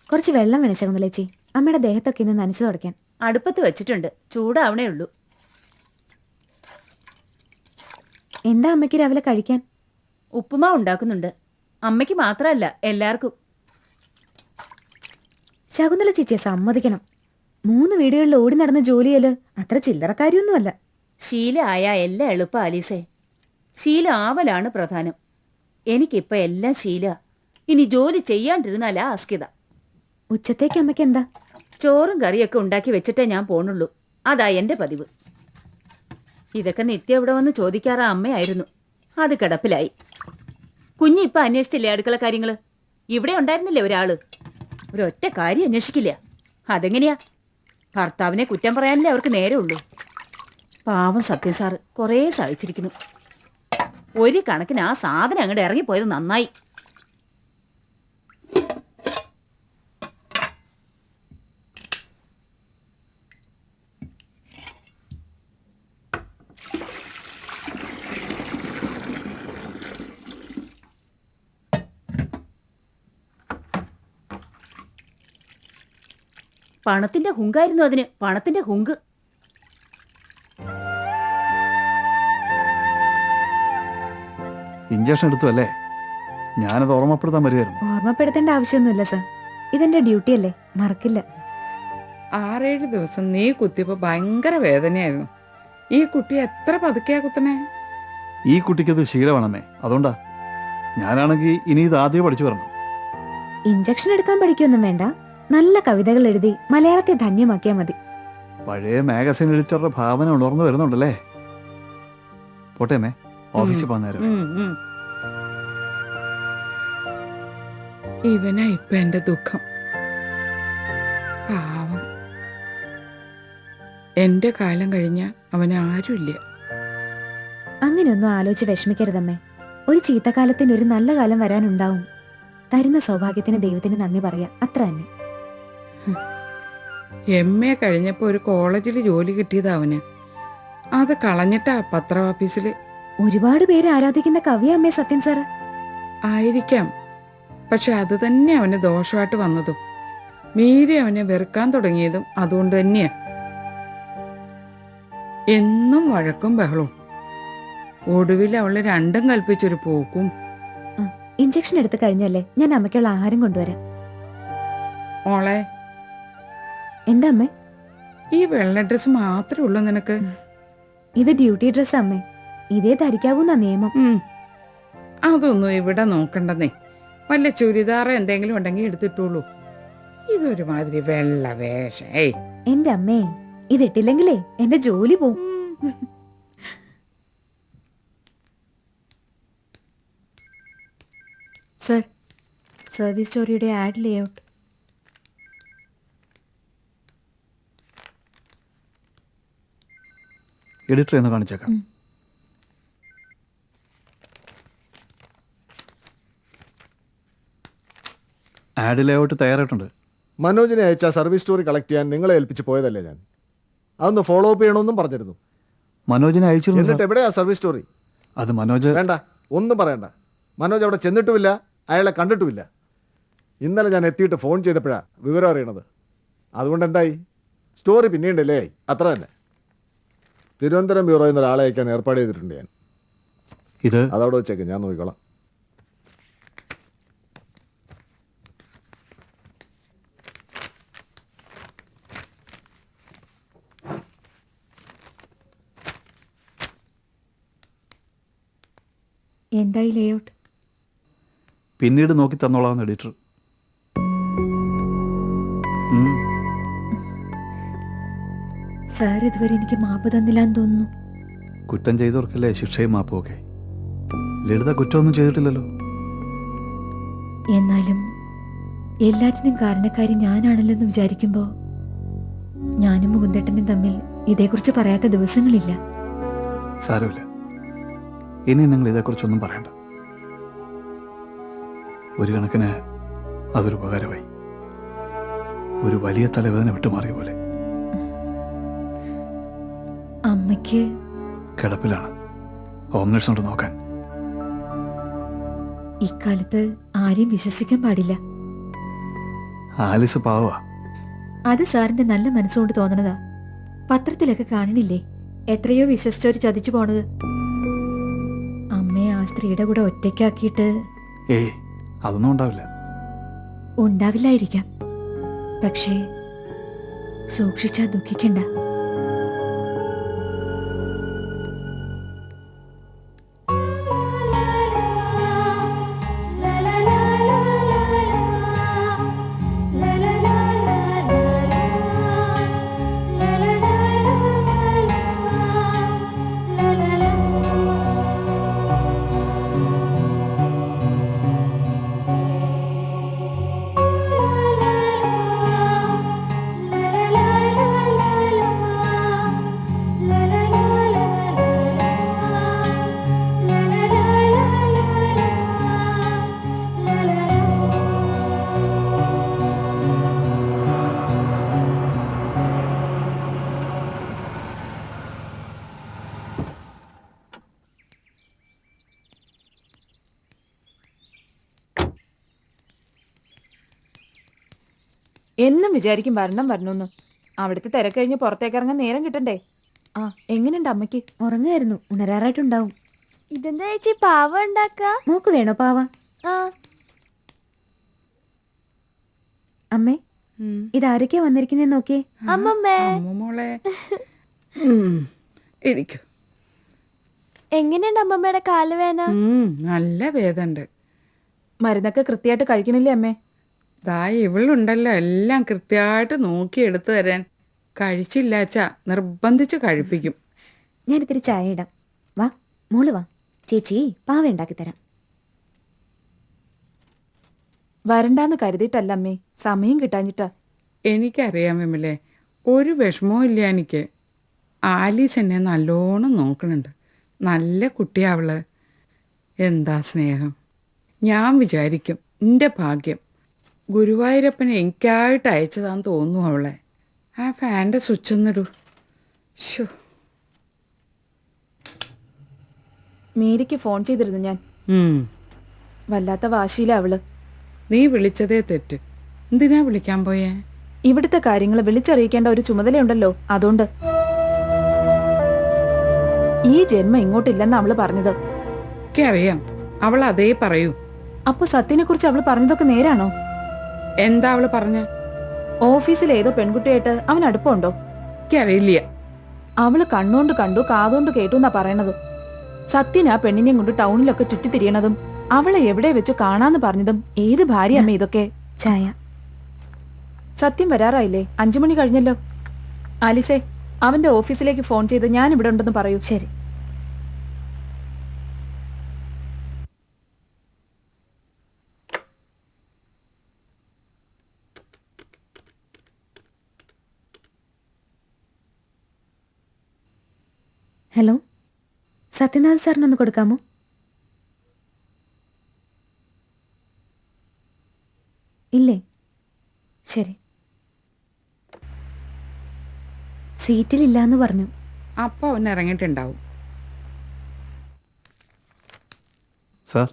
കുറച്ച് വെള്ളം വേണം ശകുന്തളേച്ചി. അമ്മയുടെ ദേഹത്തൊക്കെ ഇന്ന് നനച്ചു തുടയ്ക്കാൻ. അടുപ്പത്ത് വെച്ചിട്ടുണ്ട്, ചൂടാവണേ ഉള്ളൂ. എന്താ അമ്മയ്ക്ക് രാവിലെ കഴിക്കാൻ? ഉപ്പുമാവ് ഉണ്ടാക്കുന്നുണ്ട്. അമ്മയ്ക്ക് മാത്രമല്ല, എല്ലാവർക്കും. ശകുന്തള ചേച്ചിയെ സമ്മതിക്കണം. 3 വീടുകളിൽ ഓടി നടന്ന ജോലിയല് അത്ര ചില്ലറക്കാരിയൊന്നുമല്ല. ശീലമായ എല്ലാം എളുപ്പം ആലീസേ. ശീലം ആവലാണ് പ്രധാനം. എനിക്കിപ്പോൾ എല്ലാം ശീല. ഇനി ജോലി ചെയ്യാണ്ടിരുന്നാലാ അസ്കിത. ഉച്ചത്തേക്ക് അമ്മയ്ക്ക് എന്താ? ചോറും കറിയൊക്കെ ഉണ്ടാക്കി വെച്ചിട്ടേ ഞാൻ പോണുള്ളൂ. അതാ എൻ്റെ പതിവ്. ഇതൊക്കെ നിത്യം ഇവിടെ വന്ന് ചോദിക്കാറാ അമ്മയായിരുന്നു. അത് കിടപ്പിലായി. കുഞ്ഞിപ്പം അന്വേഷിച്ചില്ലേ അടുക്കള കാര്യങ്ങൾ? ഇവിടെ ഉണ്ടായിരുന്നില്ലേ ഒരാള്? ഒരൊറ്റ കാര്യം അന്വേഷിക്കില്ല. അതെങ്ങനെയാ? ഭർത്താവിനെ കുറ്റം പറയാനല്ലേ അവർക്ക് നേരെ ഉള്ളൂ. പാവം സത്യം സാറ് കുറേ സഹിച്ചിരിക്കുന്നു. ഒരു കണക്കിന് ആ സാധനം അങ്ങോട്ട് ഇറങ്ങിപ്പോയത് നന്നായി. പണത്തിന്റെ ഹുങ്കായിരുന്നു അതിന്. പണത്തിന്റെ ഹുങ്ക്. ഇഞ്ചക്ഷൻ എടുത്തു അല്ലേ? ഞാനത് ഓർമ്മപ്പെടുത്താൻ വരികയായിരുന്നു. ഓർമ്മപ്പെടുത്തേണ്ട ആവശ്യമൊന്നുമില്ല സർ. ഇതെന്റെ ഡ്യൂട്ടി അല്ലേ, മറക്കില്ല. 6-7 ദിവസം നീ കുത്തിയപ്പോൾ ഭയങ്കര വേദനയായിരുന്നു. ഈ കുട്ടി എത്ര പതുക്കെയാ കുത്തണേ? ഈ കുട്ടിക്കത് ശീലമാണമ്മേ, അതുകൊണ്ടാ. ഞാനാണെങ്കിൽ ഇനി ഇത് ആദ്യം പഠിച്ചു വരണം. ഇഞ്ചക്ഷൻ എടുക്കാൻ പഠിക്കൊന്നും വേണ്ട. നല്ല കവിതകൾ എഴുതി മലയാളത്തെ ധന്യമാക്കിയാൽ മതി. പഴയ മാഗസിൻ എഡിറ്ററുടെ ഭാവന ഉണർന്നു വരുന്നുണ്ടല്ലേ? പോട്ടെ അമ്മേ, ഓഫീസിൽ പോകുന്നേരം. ഇവനാ ഇപ്പൊ എന്റെ ദുഃഖം. പാവം. എന്റെ കാലം കഴിഞ്ഞ അവന് ആരുമില്ല. അങ്ങനെയൊന്നും ആലോചിച്ച് വിഷമിക്കരുതമ്മേ. ഒരു ചീത്തക്കാലത്തിന് ഒരു നല്ല കാലം വരാനുണ്ടാവും. തരുന്ന സൗഭാഗ്യത്തിന് ദൈവത്തിന് നന്ദി പറയാം, അത്ര തന്നെ. MA കഴിഞ്ഞപ്പോ ഒരു കോളേജിൽ ജോലി കിട്ടിയത് അവന്. അത് കളഞ്ഞിട്ടാ പത്ര ഓഫീസിൽ. ഒരുപാട് പേര് ആരാധിക്കുന്ന കവിയമ്മേ സത്യൻ സാറ്. ആയിരിക്കാം. പക്ഷെ അത് തന്നെ അവന് ദോഷമായിട്ട് വന്നതും മീരി അവനെ വെറുക്കാൻ തുടങ്ങിയതും അതുകൊണ്ട് തന്നെയാ. എന്നും വഴക്കും ബഹളവും. ഒടുവിൽ അവള് രണ്ടും കൽപ്പിച്ചൊരു പോക്കും. ഇഞ്ചക്ഷൻ എടുത്ത് കഴിഞ്ഞല്ലേ, ഞാൻ അമ്മയ്ക്കുള്ള ആഹാരം കൊണ്ടുവരാം. മോളെ, എന്താ അമ്മേ? ഈ വെള്ള ഡ്രസ് മാത്രമേ ഉള്ളൂ നിനക്ക്? ഇത് ഡ്യൂട്ടി ഡ്രസ് അമ്മേ. ഇതേ ധരിക്കാവൂന്ന നിയമം. അതൊന്നും ഇവിടെ നോക്കണ്ടെന്നേ. വല്ല ചുരിദാറോ എന്തെങ്കിലും ഉണ്ടെങ്കിൽ എടുത്തിട്ടുള്ളൂ. ഇതൊരുമാതിരി വെള്ള വേഷം. എന്റെ അമ്മേ, ഇതിട്ടില്ലെങ്കിലേ എന്റെ ജോലി പോവും. സർ, സർവീസ് സ്റ്റോറിയുടെ ആഡ് ലേഔട്ട്. എഡിറ്റർ എന്ന് കാണിച്ചേക്കാം. ആഡ് ലേഔട്ട് തയ്യാറായിട്ടുണ്ട്. മനോജിനെ അയച്ച സർവീസ് സ്റ്റോറി കളക്ട് ചെയ്യാൻ നിങ്ങളെ ഏൽപ്പിച്ച് പോയതല്ലേ ഞാൻ. അതൊന്ന് ഫോളോ അപ്പ് ചെയ്യണമെന്നും പറഞ്ഞിരുന്നു. മനോജിനെ അയച്ചിരുന്നു. എന്നിട്ട് എവിടെയാ സർവീസ് സ്റ്റോറി? അത് മനോജ്. വേണ്ട, ഒന്നും പറയണ്ട. മനോജ് അവിടെ ചെന്നിട്ടുമില്ല, അയാളെ കണ്ടിട്ടുമില്ല. ഇന്നലെ ഞാൻ എത്തിയിട്ട് ഫോൺ ചെയ്തപ്പോഴാണ് വിവരം അറിയണത്. അതുകൊണ്ട് എന്തായി? സ്റ്റോറി പിന്നീണ്ടല്ലേ, അത്ര തന്നെ. തിരുവനന്തപുരം ബ്യൂറോയിൽ നിന്ന് ഒരാളെ അയക്കാൻ ഏർപ്പാട് ചെയ്തിട്ടുണ്ട് ഞാൻ. ഇത് അതവിടെ വെച്ചേക്ക്, ഞാൻ നോക്കിക്കോളാം. എന്തായി ലേഔട്ട്? പിന്നീട് നോക്കി തന്നോളാം എഡിറ്റർ. സാർ ഇതുവരെ എനിക്ക് മാപ്പ് തന്നില്ലാന്ന് തോന്നുന്നു. കുറ്റം ചെയ്തവർക്കല്ലേ ശിക്ഷയും മാപ്പും ഒക്കെ. ലളിത കുറ്റമൊന്നും ചെയ്തിട്ടില്ലല്ലോ. എന്നാലും എല്ലാറ്റിനും കാരണക്കാരി ഞാനാണല്ലോ എന്ന് വിചാരിക്കുമ്പോ ഞാനും മുകുന്ദേട്ടനും തമ്മിൽ ഇതേക്കുറിച്ച് പറയാത്ത ദിവസങ്ങളില്ല. സാരമില്ല, ഇനി നിങ്ങൾ ഇതേക്കുറിച്ചൊന്നും പറയണ്ട. ഒരു കണക്കിന് അതൊരു ഉപകാരമായി. ഒരു വലിയ തലവേദന വിട്ടുമാറിയ പോലെ. അമ്മയ്ക്ക് കിടപ്പിലാണ്, ഹോം നഴ്സിനോട് നോക്കാൻ. ഇക്കാലത്ത് ആരെയും വിശ്വസിക്കാൻ പാടില്ല. ആലിസ് പാവാ. അത് സാറിന്റെ നല്ല മനസ്സുകൊണ്ട് തോന്നണതാ. പത്രത്തിലൊക്കെ കാണണില്ലേ എത്രയോ വിശ്വസിച്ചവര് ചതിച്ചു പോണത്. അമ്മയെ ആ സ്ത്രീയുടെ കൂടെ ഒറ്റയ്ക്കാക്കിയിട്ട് ഏയ് അതൊന്നും ഉണ്ടാവില്ല. ഉണ്ടാവില്ലായിരിക്കാം. പക്ഷേ സൂക്ഷിച്ചാ ദുഃഖിക്കണ്ട. എന്നും വിചാരിക്കും വരണം വരണമെന്ന്. അവിടുത്തെ തിരക്കഴിഞ്ഞ് പുറത്തേക്കിറങ്ങാൻ നേരം കിട്ടണ്ടേ. ആ എങ്ങനെയുണ്ട് അമ്മയ്ക്ക്? ഉറങ്ങായിരുന്നു, ഉണരാറായിട്ടുണ്ടാവും. ഇതെന്താ ചേച്ചി പാവ ഉണ്ടാക്ക? മോക്ക് വേണോ പാവ? ആ അമ്മേ, ഇതാരൊക്കെയാ വന്നിരിക്കുന്നേ നോക്കിയേ. അമ്മമ്മേ മോളെ ഇരിക്കും. എങ്ങനെയുണ്ട് അമ്മമ്മയുടെ കാലുവേന? നല്ല വേദണ്ട്. മരുന്നൊക്കെ കൃത്യമായിട്ട് കഴിക്കണില്ലേ അമ്മേ? ദാ ഇവളുണ്ടല്ലോ എല്ലാം കൃത്യമായിട്ട് നോക്കി എടുത്തു തരാൻ. കഴിച്ചില്ലാച്ചാ നിർബന്ധിച്ച് കഴിപ്പിക്കും. ഞാനിത്തിരി ചായ ഇടാം. വാ മോള് വാ, ചേച്ചി പാവ ഉണ്ടാക്കി തരാം. വരണ്ടാന്ന് കരുതിയിട്ടല്ല അമ്മേ, സമയം കിട്ടാഞ്ഞിട്ടാ. എനിക്കറിയാം വിമലേ, ഒരു വിഷമവും ഇല്ല എനിക്ക്. ആലീസ് എന്നെ നല്ലോണം നോക്കണുണ്ട്. നല്ല കുട്ടിയാ അവള്. എന്താ സ്നേഹം. ഞാൻ വിചാരിക്കും എൻ്റെ ഭാഗ്യം ഗുരുവായൂരപ്പനെ എനിക്കായിട്ട് അയച്ചതാന്ന് തോന്നുന്നു അവളെ. ആ ഫാൻ്റെ സ്വിച്ച് ഒന്നിടൂ. ഷോ, മേരിക്ക് ഫോൺ ചെയ്തിരുന്നു ഞാൻ. വല്ലാത്ത വാശിയില അവള്. നീ വിളിച്ചതേ തെറ്റ്. എന്തിനാ വിളിക്കാൻ പോയേ? ഇവിടുത്തെ കാര്യങ്ങൾ വിളിച്ചറിയിക്കേണ്ട ഒരു ചുമതലയുണ്ടല്ലോ, അതുകൊണ്ട്. ഈ ജന്മം ഇങ്ങോട്ടില്ലെന്ന് അവള് പറഞ്ഞത്. എനിക്കറിയാം, അവൾ അതേ പറയൂ. അപ്പൊ സത്യനെ കുറിച്ച് അവള് പറഞ്ഞതൊക്കെ നേരാണോ? എന്താ അവള് പറഞ്ഞ? ഓഫീസിൽ ഏതോ പെൺകുട്ടിയായിട്ട് അവൻ അടുപ്പമുണ്ടോ? എനിക്കറിയില്ല. അവള് കണ്ണോണ്ട് കണ്ടു കാതോണ്ട് കേട്ടു എന്നാ പറയണത്. സത്യൻ ആ പെണ്ണിനെയും കൊണ്ട് ടൗണിലൊക്കെ ചുറ്റിത്തിരിയണതും അവളെ എവിടെ വെച്ചു കാണാന്ന് പറഞ്ഞതും ഏത് ഭാര്യ അമ്മ ഇതൊക്കെ? ചായ. സത്യം വരാറായില്ലേ? 5 മണി കഴിഞ്ഞല്ലോ. ആലിസേ, അവന്റെ ഓഫീസിലേക്ക് ഫോൺ ചെയ്ത് ഞാൻ ഇവിടെ ഉണ്ടെന്ന് പറയൂ. ശരി. ഹലോ, സത്യനാഥ് സാറിനൊന്ന് കൊടുക്കാമോ? ഇല്ലേ? ശരി. സീറ്റിലില്ലാന്ന് പറഞ്ഞു. അപ്പോൾ അവൻ ഇറങ്ങിയിട്ടുണ്ടാവും. സാർ,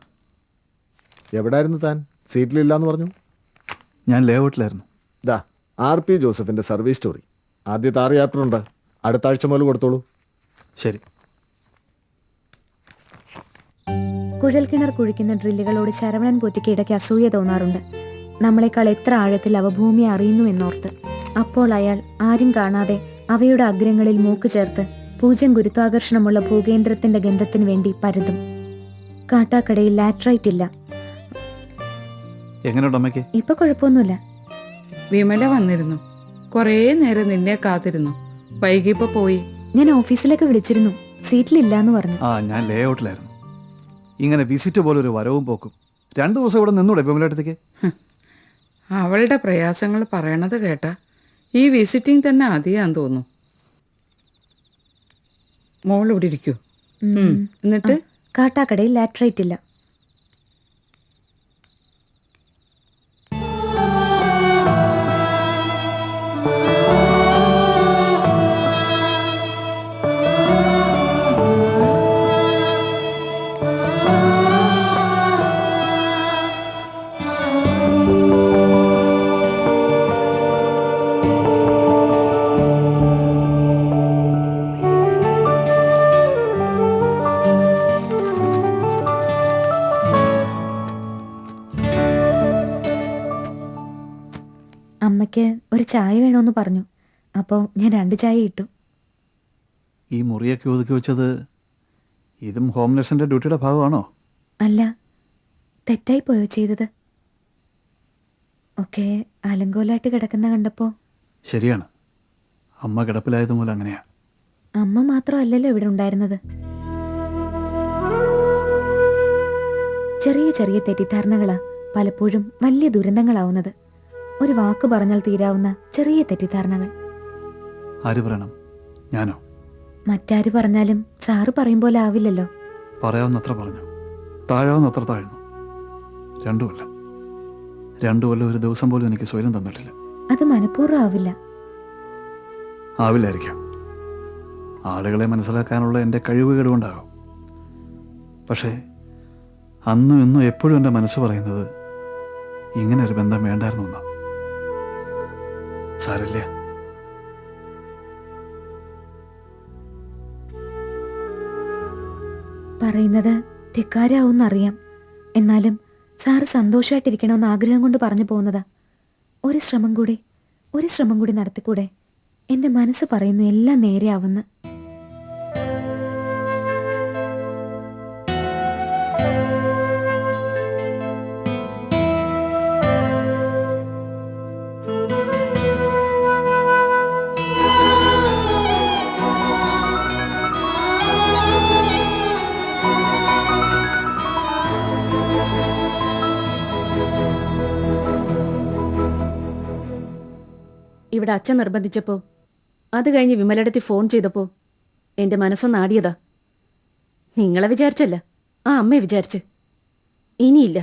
എവിടായിരുന്നു താൻ? സീറ്റിലില്ലാന്ന് പറഞ്ഞു. ഞാൻ ലേഔട്ടിലായിരുന്നു. ദാ RP ജോസഫിന്റെ സർവീസ് സ്റ്റോറി ആദ്യത്തെ 6 ചാപ്റ്റർ ഉണ്ട്. അടുത്ത ആഴ്ച മുതൽ കൊടുത്തോളൂ. ശരി. കുഴൽക്കിണർ കുഴിക്കുന്ന ഡ്രില്ലുകളോട് ശരവണൻ പോറ്റിക്ക് ഇടയ്ക്ക് അസൂയ തോന്നാറുണ്ട്. നമ്മളെക്കാൾ എത്ര ആഴത്തിൽ അവ ഭൂമിയെ അറിയുന്നു എന്നോർത്ത്. അപ്പോൾ അയാൾ ആരും കാണാതെ അവയുടെ അഗ്രങ്ങളിൽ മൂക്ക് ചേർത്ത് 0 ഗുരുത്വാകർഷണമുള്ള ഭൂകേന്ദ്രത്തിന്റെ ഗന്ധത്തിന് വേണ്ടി പരതും. കാട്ടാക്കടയിൽ ലാറ്ററൈറ്റ് ഇല്ല. എങ്ങനെയുണ്ട് അമ്മയ്ക്ക്? ഇപ്പൊ കുഴപ്പമൊന്നുമില്ല. വിമല വന്നിരുന്നു. കുറേ നേരം നിന്നെ കാത്തിരുന്നു. വൈകിപ്പോ പോയി. ഞാൻ ഓഫീസിലേക്ക് വിളിച്ചിരുന്നു, സീറ്റിലില്ലാന്ന് പറഞ്ഞു. ഞാൻ ലേഔട്ടിലായിരുന്നു. ഇങ്ങനെ വിസിറ്റ് പോലെ ഒരു വരവും പോക്കും. 2 ദിവസം ഇവിടെ നിന്നൂടെ വിമലടുത്തേക്ക്? അവളുടെ പ്രയാസങ്ങൾ പറയണത് കേട്ട ഈ വിസിറ്റിംഗ് തന്നെ അധികമാന്ന് തോന്നുന്നു. മോൾ ഇവിടെ ഇരിക്കൂ. എന്നിട്ട് കാട്ടാക്കടയിൽ ലാറ്ററൈറ്റ് ഇല്ല. അമ്മയ്ക്ക് ഒരു ചായ വേണമെന്ന് പറഞ്ഞു. അപ്പോൾ ഞാൻ 2 ചായ ഇട്ടു. ഈ മുറിയൊക്കെ ഒതുക്കി വെച്ചത് ഇതും ഹോം നഴ്സിൻ്റെ ഡ്യൂട്ടിയുടെ ഭാഗമാണോ? അല്ല, തെറ്റായി പോയോ ചെയ്തത്? ഒക്കെ അലങ്കോലായിട്ട് കിടക്കുന്ന കണ്ടപ്പോൾ. ശരിയാണ്, അമ്മ കിടപ്പിലായത് മൂലം അങ്ങനെയാ. അമ്മ മാത്രമല്ലല്ലോ ഇവിടെ ഉണ്ടായിരുന്നത്. ചെറിയ ചെറിയ തെറ്റിദ്ധാരണകളാ പലപ്പോഴും വലിയ ദുരന്തങ്ങളാവുന്നത്. ഒരു വാക്ക് പറഞ്ഞാൽ തീരാവുന്ന ചെറിയ തെറ്റിദ്ധാരണകൾ. ആര് പറയണം? ഞാനോ? മറ്റാര് പറഞ്ഞാലും സാറ് പറയും പോലെ ആവില്ലല്ലോ. പറയാവുന്നത്ര പറഞ്ഞു, താഴാവുന്നത്ര താഴ്ന്നു. 2 കൊല്ലം 2 കൊല്ലം ഒരു ദിവസം പോലും എനിക്ക് സ്വയം തന്നിട്ടില്ല. അത് മനഃപൂർവ്വം ആവില്ല. ആവില്ലായിരിക്കാം. ആളുകളെ മനസ്സിലാക്കാനുള്ള എൻ്റെ കഴിവുകേട് കൊണ്ടാകും. പക്ഷേ അന്നും ഇന്നും എപ്പോഴും എൻ്റെ മനസ്സ് പറയുന്നത് ഇങ്ങനെ ഒരു ബന്ധം വേണ്ടായിരുന്നു എന്നാ. സാരില്ല. പറയുന്നത് ധിക്കാരാവുന്നറിയാം. എന്നാലും സാറ് സന്തോഷമായിട്ടിരിക്കണമെന്ന് ആഗ്രഹം കൊണ്ട് പറഞ്ഞു പോകുന്നതാ. ഒരു ശ്രമം കൂടി നടത്തിക്കൂടെ? എൻ്റെ മനസ്സ് പറയുന്നു എല്ലാം നേരെയാവുന്ന്. ഇവിടെ അച്ഛൻ നിർബന്ധിച്ചപ്പോൾ, അത് കഴിഞ്ഞ് വിമലടത്തി ഫോൺ ചെയ്തപ്പോൾ എൻ്റെ മനസ്സൊന്നാടിയതാ. നിങ്ങളെ വിചാരിച്ചല്ല, ആ അമ്മയെ വിചാരിച്ച്. ഇനിയില്ല.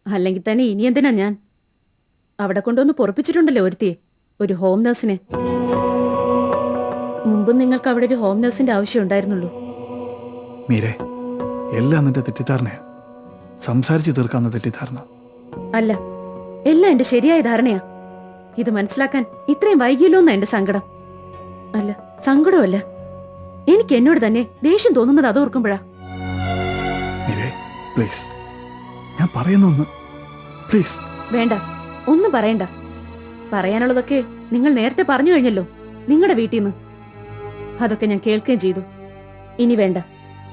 അല്ലെങ്കിൽ തന്നെ ഇനി എന്തിനാ ഞാൻ? അവിടെ കൊണ്ടൊന്ന് പൊറപ്പിച്ചിട്ടുണ്ടല്ലോ ഒരുത്തിയെ, ഒരു ഹോം നഴ്സിനെ. മുമ്പും നിങ്ങൾക്ക് അവിടെ ഒരു ഹോം നഴ്സിന്റെ ആവശ്യം ഉണ്ടായിരുന്നുള്ളൂ. മീരെ, എല്ലാം നിന്റെ തെറ്റിദ്ധാരണയാ. സംസാരിച്ച് തീർക്കാവുന്ന തെറ്റിദ്ധാരണ അല്ല, എല്ലാം എന്റെ ശരിയായ ധാരണയാ. ഇത് മനസ്സിലാക്കാൻ ഇത്രയും വൈകിയല്ലോന്നാ എന്റെ സങ്കടം. അല്ല, സങ്കടമല്ല, എനിക്ക് എന്നോട് തന്നെ ദേഷ്യം തോന്നുന്നത് അതോർക്കുമ്പോഴാ. മീരെ, പ്ലീസ്, ഞാൻ പറയുന്നു, പ്ലീസ്. വേണ്ട, ഒന്നും പറയണ്ട. പറയാനുള്ളതൊക്കെ നിങ്ങൾ നേരത്തെ പറഞ്ഞു കഴിഞ്ഞല്ലോ, നിങ്ങളുടെ വീട്ടിൽ നിന്ന്. അതൊക്കെ ഞാൻ കേൾക്കുകയും ചെയ്തു. ഇനി വേണ്ട,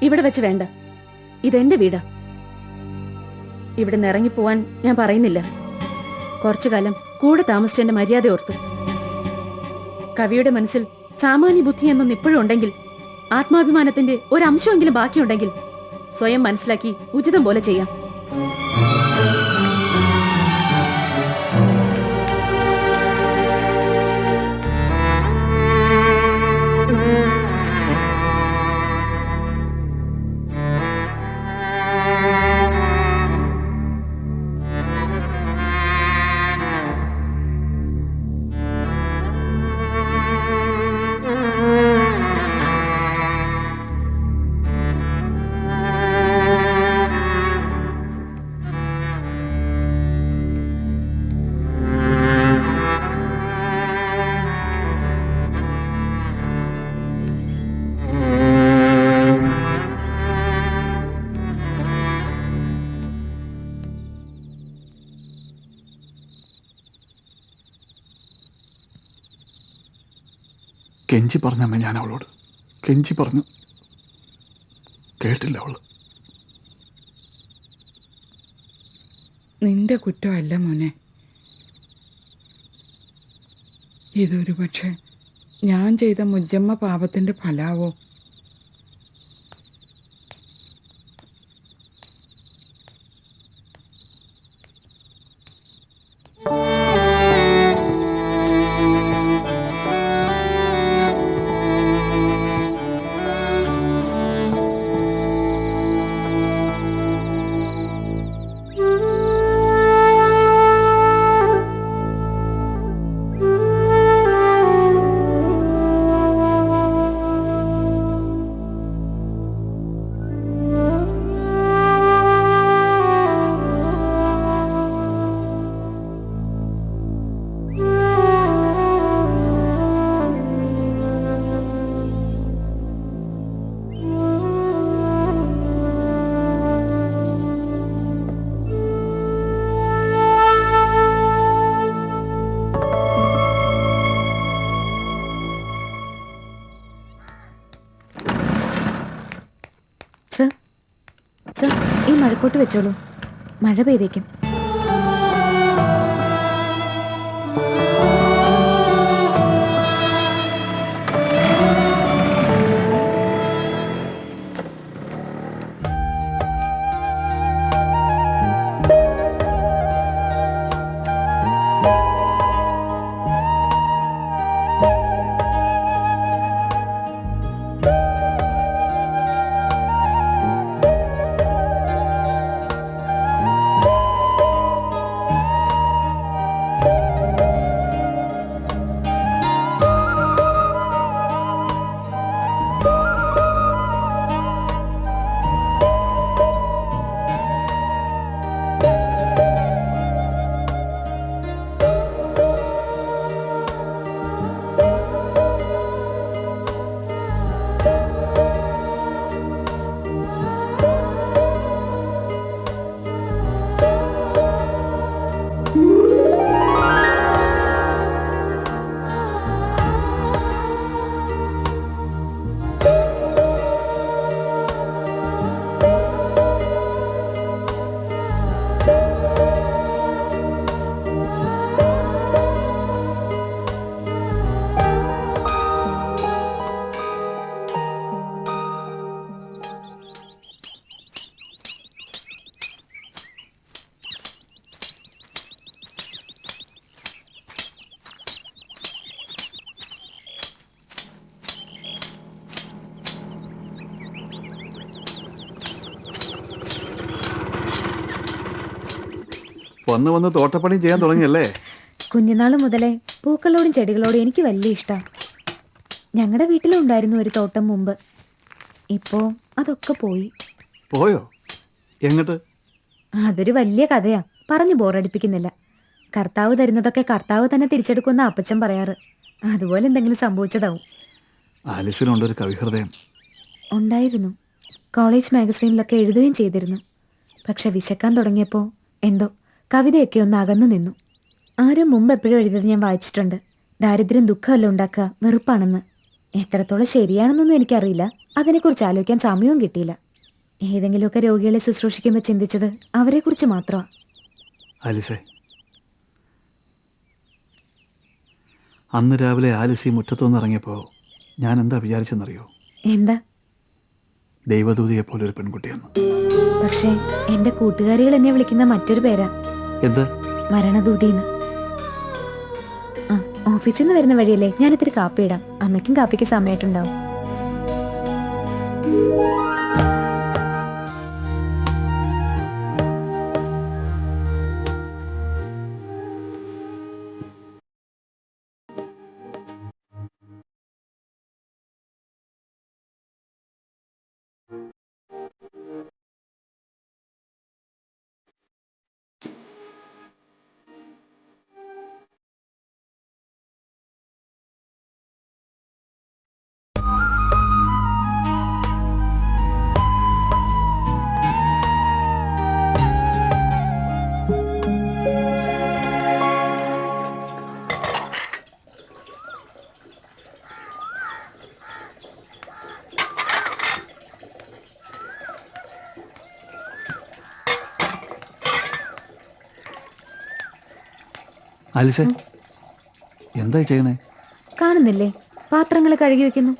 ഇവിടെ വെച്ച് വേണ്ട. ഇതെന്റെ വീടാ. ഇവിടെ നിന്ന് ഇറങ്ങിപ്പോവാൻ ഞാൻ പറയുന്നില്ല. കുറച്ചു കാലം കൂടെ താമസിച്ചെന്റെ മര്യാദ ഓർത്ത്. കവിയുടെ മനസ്സിൽ സാമാന്യ ബുദ്ധി എന്നൊന്ന് ഇപ്പോഴും ഉണ്ടെങ്കിൽ, ആത്മാഭിമാനത്തിന്റെ ഒരംശമെങ്കിലും ബാക്കിയുണ്ടെങ്കിൽ സ്വയം മനസ്സിലാക്കി ഉചിതം പോലെ ചെയ്യാം. കെഞ്ചി പറഞ്ഞമ്മ, ഞാൻ അവളോട് കെഞ്ചി പറഞ്ഞു, കേട്ടില്ല അവള്. നിന്റെ കുറ്റമല്ല മോനെ. ഇതൊരു പക്ഷെ ഞാൻ ചെയ്ത മുജ്ജമ്മ പാപത്തിന്റെ ഫലാവോ? റെയിൻകോട്ട് വെച്ചോളൂ, മഴ പെയ്തേക്കും. വന്ന് വന്ന് തോട്ടപ്പണി ചെയ്യാൻ തുടങ്ങിയല്ലേ? കുഞ്ഞുനാൾ മുതലേ പൂക്കളോടും ചെടികളോടും എനിക്ക് വലിയ ഇഷ്ടം. ഞങ്ങളുടെ വീട്ടിലും ഉണ്ടായിരുന്നു ഒരു തോട്ടം മുമ്പ്. ഇപ്പോ അതൊക്കെ പോയി. പോയോ? എങ്ങോട്ട്? അതൊരു വലിയ കഥയാ, പറഞ്ഞു ബോറടിപ്പിക്കുന്നില്ല. കർത്താവ് തരുന്നതൊക്കെ കർത്താവ് തന്നെ തിരിച്ചെടുക്കുമെന്ന അപ്പച്ചൻ പറയാറ്. അതുപോലെ എന്തെങ്കിലും സംഭവിച്ചതാവും. ആലിസിനുണ്ടൊരു കവിഹൃദയം. ഉണ്ടായിരുന്നു. കോളേജ് മാഗസീനിലൊക്കെ എഴുതുകയും ചെയ്തിരുന്നു. പക്ഷെ വിശക്കാൻ തുടങ്ങിയപ്പോൾ എന്തോ കവിതയൊക്കെ ഒന്ന് അകന്നു നിന്നു. ആരോ മുമ്പ് എപ്പോഴും എഴുതിയത് ഞാൻ വായിച്ചിട്ടുണ്ട്. ദാരിദ്ര്യം ദുഃഖമല്ല ഉണ്ടാക്കുക, വെറുപ്പാണെന്ന്. എത്രത്തോളം ശരിയാണെന്നൊന്നും എനിക്കറിയില്ല. അതിനെക്കുറിച്ച് ആലോചിക്കാൻ സമയവും കിട്ടിയില്ല. ഏതെങ്കിലുമൊക്കെ രോഗികളെ ശുശ്രൂഷിക്കുമ്പോൾ ചിന്തിച്ചത് അവരെക്കുറിച്ച് മാത്രമാണ്. ആലിസേ, അന്ന് രാവിലെ ആലിസി മുറ്റത്തുനിന്ന് ഇറങ്ങിയപ്പോൾ ഞാൻ എന്താ വിചാരിച്ചെന്നറിയോ? എന്താ? ദൈവദൂതിയെ പോലെ ഒരു പെൺകുട്ടിയെന്ന്. പക്ഷേ എന്റെ കൂട്ടുകാരികൾ എന്നെ വിളിക്കുന്ന മറ്റൊരു പേരാ. എന്ത്? മരണദൂതിന്ന്. ആ, ഓഫീസിൽ നിന്ന് വരുന്ന വഴിയല്ലേ, ഞാനിത്തിരി കാപ്പി ഇടാം. അമ്മയ്ക്കും കാപ്പിക്ക് സമയമായിട്ടുണ്ടാവും. ആലിസേ, എന്താ ചെയ്യണേ? കാണുന്നില്ലേ, പാത്രങ്ങൾ കഴുകി വെക്കുന്നു.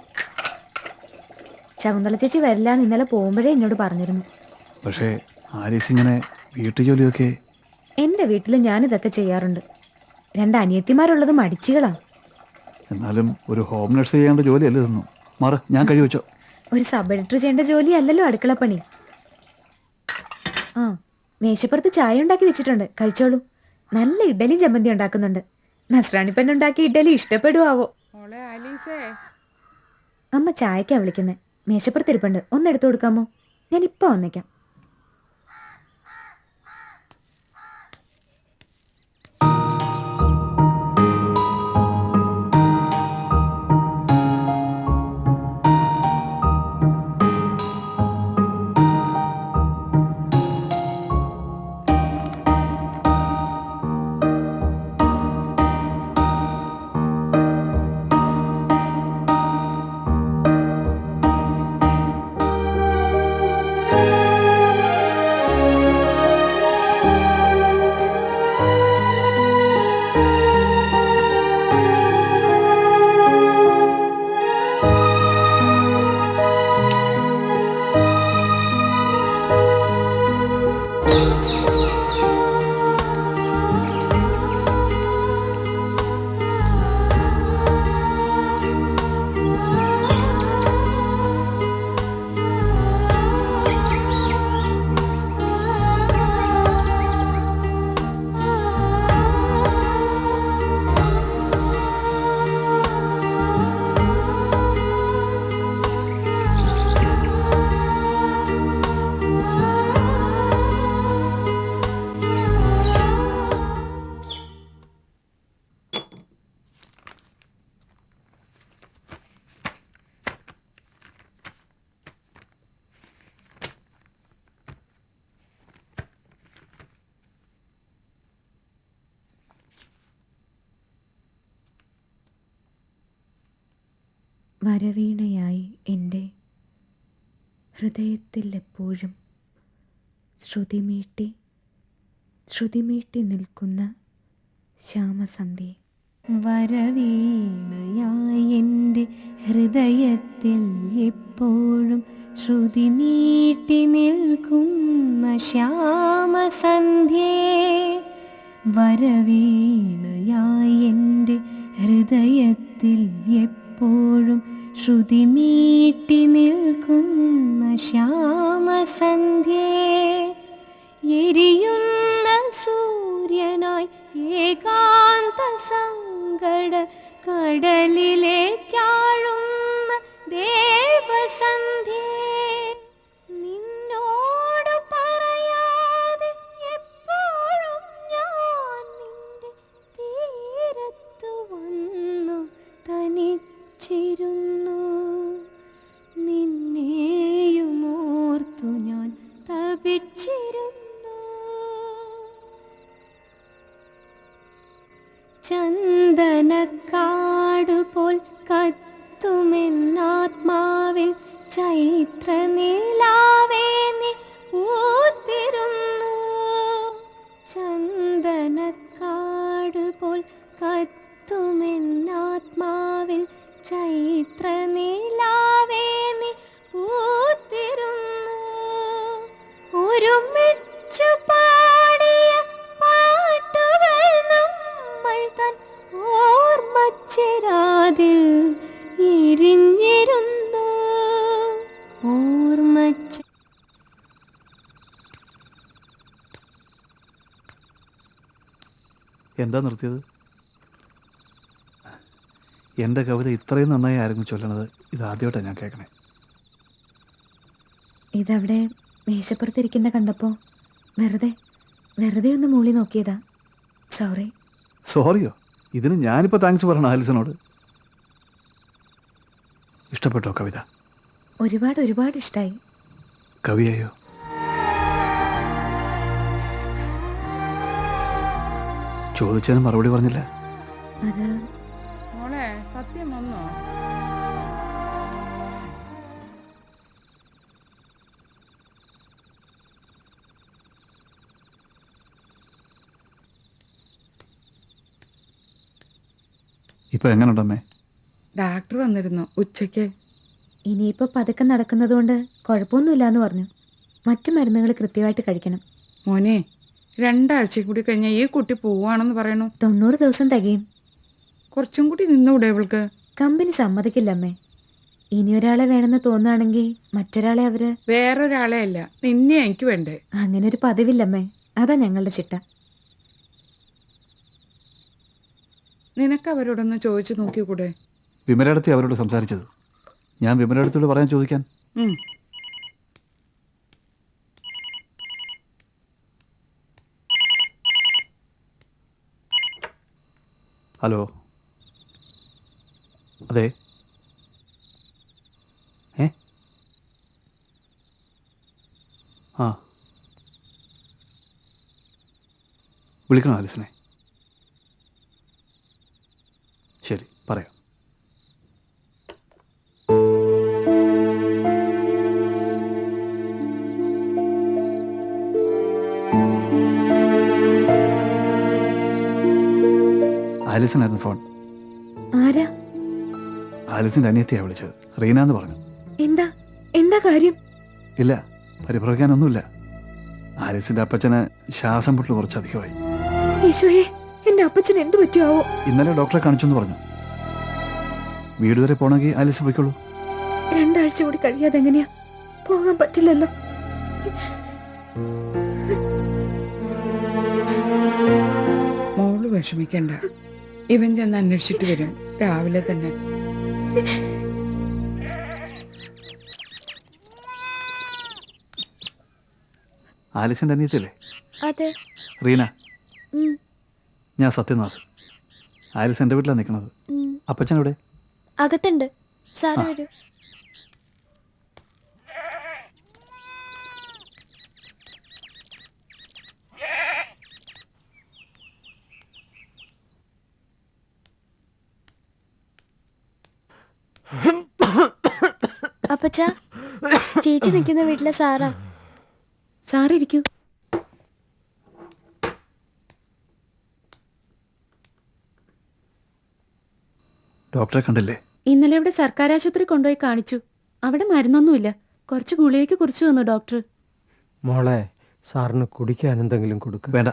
ശകുന്തള ചേച്ചി വരില്ല എന്ന് ഇന്നലെ പോകുമ്പോഴേ എന്നോട് പറഞ്ഞിരുന്നു. പക്ഷേ ആലീസ് ഇങ്ങനെ വീട്ടുജോലിയൊക്കെ. എൻ്റെ വീട്ടിൽ ഞാനിതൊക്കെ ചെയ്യാറുണ്ട്. 2 അനിയത്തിമാരുള്ളത് മടിച്ചികളാ. എന്നാലും ഒരു ഹോം നഴ്സ് ചെയ്യേണ്ട ജോലിയല്ലേ ഇതൊന്നും. മാറ്, ഞാൻ കഴിവെച്ചോ. ഒരു സബ് എഡിറ്റർ ചെയ്യേണ്ട ജോലി അല്ലല്ലോ അടുക്കളപ്പണി. ആ, മേശപ്പുറത്ത് ചായ ഉണ്ടാക്കി വെച്ചിട്ടുണ്ട്, കഴിച്ചോളൂ. നല്ല ഇഡ്ഡലിയും ചമ്മന്തി ഉണ്ടാക്കുന്നുണ്ട്. നസ്രാണി പെണ്ണുണ്ടാക്കി ഇഡ്ഡലി ഇഷ്ടപ്പെടുവാവോ? മോളെ ആലീസേ, അമ്മ ചായക്കാ വിളിക്കുന്നത്. മേശപ്പുറത്തിരിപ്പുണ്ട്, ഒന്ന് എടുത്തു കൊടുക്കാമോ? ഞാൻ ഇപ്പൊ വന്നേക്കാം. വരവീണയായി എൻ്റെ ഹൃദയത്തിൽ എപ്പോഴും ശ്രുതിമീട്ടി നിൽക്കുന്ന ശ്യാമസന്ധ്യേ. വരവീണയായി എൻ്റെ ഹൃദയത്തിൽ എപ്പോഴും ശ്രുതിമീട്ടി നിൽക്കുന്ന ശ്യാമസന്ധ്യേ. വരവീണയായി എൻ്റെ ഹൃദയത്തിൽ എപ്പോഴും ശ്രുതിമീട്ടി നിൽക്കുന്ന ശ്യാമസന്ധ്യേ. എരിയുന്ന സൂര്യനായി ഏകാന്ത സങ്കട കടലിലേക്കാഴുന്ന ദേവസന്ധ്യേ. നിന്നോട് പറയാതെ എപ്പോഴും ഞാൻ നിന്റെ തീരത്തു വന്നു തനിച്ചിരുന്നു. നിന്നെയുമോർത്തു ഞാൻ തപിച്ചിരുന്നു. ചന്ദനക്കാടുപോൽ കത്തുമെന്നാത്മാവിൽ ചൈത്രനിലാവേ നീ പൂത്തിരുന്നു. ചന്ദനക്കാടുപോൽ കത്തുമെന്നാത്മാവിൽ ചൈത്രനിലാവേ നീ പൂത്തിരുന്നു. ഒരുമിച്ചു പാടിയ പാട്ടുകൾ നമ്മൾ തൻ ഓർമ്മച്ചിരാതിൽ എരിഞ്ഞിരുന്നു. എന്താ നിർത്തിയത്? എൻ്റെ കവിത ഇത്രയും നന്നായി ആരെങ്കിലും ചൊല്ലണത് ഇതാദ്യമായിട്ടാണ് ഞാൻ കേൾക്കണേ. ഇതവിടെ മേശപ്പുറത്തിരിക്കുന്ന കണ്ടപ്പോൾ വെറുതെ ഒന്ന് മൂളി നോക്കിയതാ. സോറി. സോറിയോ? ഇതിന് ഞാനിപ്പോൾ താങ്ക്സ് പറയണം ആലിസിനോട്. ഇഷ്ടപ്പെട്ടോ കവിത? ഒരുപാട് ഇഷ്ടമായി. കവിയായോ? ചോദിച്ചതിന് മറുപടി പറഞ്ഞില്ല. അത് മോളെ സത്യം വന്നോ? ഇപ്പൊ എങ്ങനെയുണ്ടമ്മേ? ഡാക്ടർ വന്നിരുന്നു ഉച്ചയ്ക്ക്. ഇനിയിപ്പോ പതുക്കെ നടക്കുന്നതുകൊണ്ട് കുഴപ്പമൊന്നുമില്ലാന്ന് പറഞ്ഞു. മറ്റു മരുന്നുകൾ കൃത്യമായിട്ട് കഴിക്കണം. മോനെ 2 ആഴ്ച കൂടി കഴിഞ്ഞാൽ ഈ കുട്ടി പോവാണെന്ന് പറയണു. 90 ദിവസം തികയും. കുറച്ചും കൂടി നിന്നൂടെ ഇവൾക്ക്? കമ്പനി സമ്മതിക്കില്ലമ്മേ. ഇനി ഒരാളെ വേണമെന്ന് തോന്നുകയാണെങ്കിൽ മറ്റൊരാളെ അവര് വേറൊരാളെ അല്ല, നിന്നെ എനിക്ക് വേണ്ടേ. അങ്ങനെ ഒരു പതിവില്ലമ്മേ. അതാ ഞങ്ങളുടെ ചിട്ട. നിനക്ക് അവരോടൊന്ന് ചോദിച്ചു നോക്കിക്കൂടെ? വിമലടുത്ത് അവരോട് സംസാരിച്ചത്. ഞാൻ വിമലടുത്തോട് പറയാൻ ചോദിക്കാൻ. ഹലോ, അതെ. ആ, വിളിക്കണോ ആലിസിനെ? ശരി, പറയാം. ആലിസിനായിരുന്നു ഫോൺ. ആരാ? ആലിസിന്റെ അനിയത്തിയാ വിളിച്ചത്. റീന എന്ന് പറഞ്ഞു. എന്താ കാര്യം? ഇല്ല, പരിഭ്രമിക്കാനൊന്നുമില്ല. ആലിസിന്റെ അപ്പച്ചന് ശ്വാസം മുട്ടൽ കുറച്ചധികമായി. ഈശോയെ, എന്റെ അപ്പച്ചന് എന്ത് പറ്റിയാവോ? ഇന്നലെ ഡോക്ടറെ കാണിച്ചെന്ന് പറഞ്ഞു. വീട് വരെ പോണെങ്കിൽ ആലിസ് പോയിക്കോളൂ. 2 ആഴ്ച കൂടി കഴിയാതെ എങ്ങനെയാ? പോകാൻ പറ്റില്ലല്ലോ. മോള് വിഷമിക്കണ്ട, ഇവൻ ചെന്ന് അന്വേഷിച്ചിട്ട് വരും രാവിലെ തന്നെ. ആലിസിന്റെ അനിയത്തില്ലേ അതെ. റീന? ഉം, ഞാൻ സത്യനാഥ്. ആലിസ് എൻ്റെ വീട്ടിലാണ് നിൽക്കുന്നത്. ഉം. അപ്പച്ചൻ എവിടെ? അകത്തുണ്ട്. സാറ് വരൂ. അപ്പച്ച, ചേച്ചി നിൽക്കുന്ന വീട്ടിലെ സാറാ. സാറിരിക്കൂ. ഡോക്ടറെ കണ്ടില്ലേ? ഇന്നലെ ഇവിടെ സർക്കാർ ആശുപത്രി കൊണ്ടുപോയി കാണിച്ചു. അവിടെ മരുന്നൊന്നുമില്ല. കുറച്ച് ഗുളികയ്ക്ക് കുറിച്ച് തന്നു ഡോക്ടർ. മോളെ, സാറിന് കുടിക്കാൻ എന്തെങ്കിലും കൊടുക്കുക. വേണ്ട,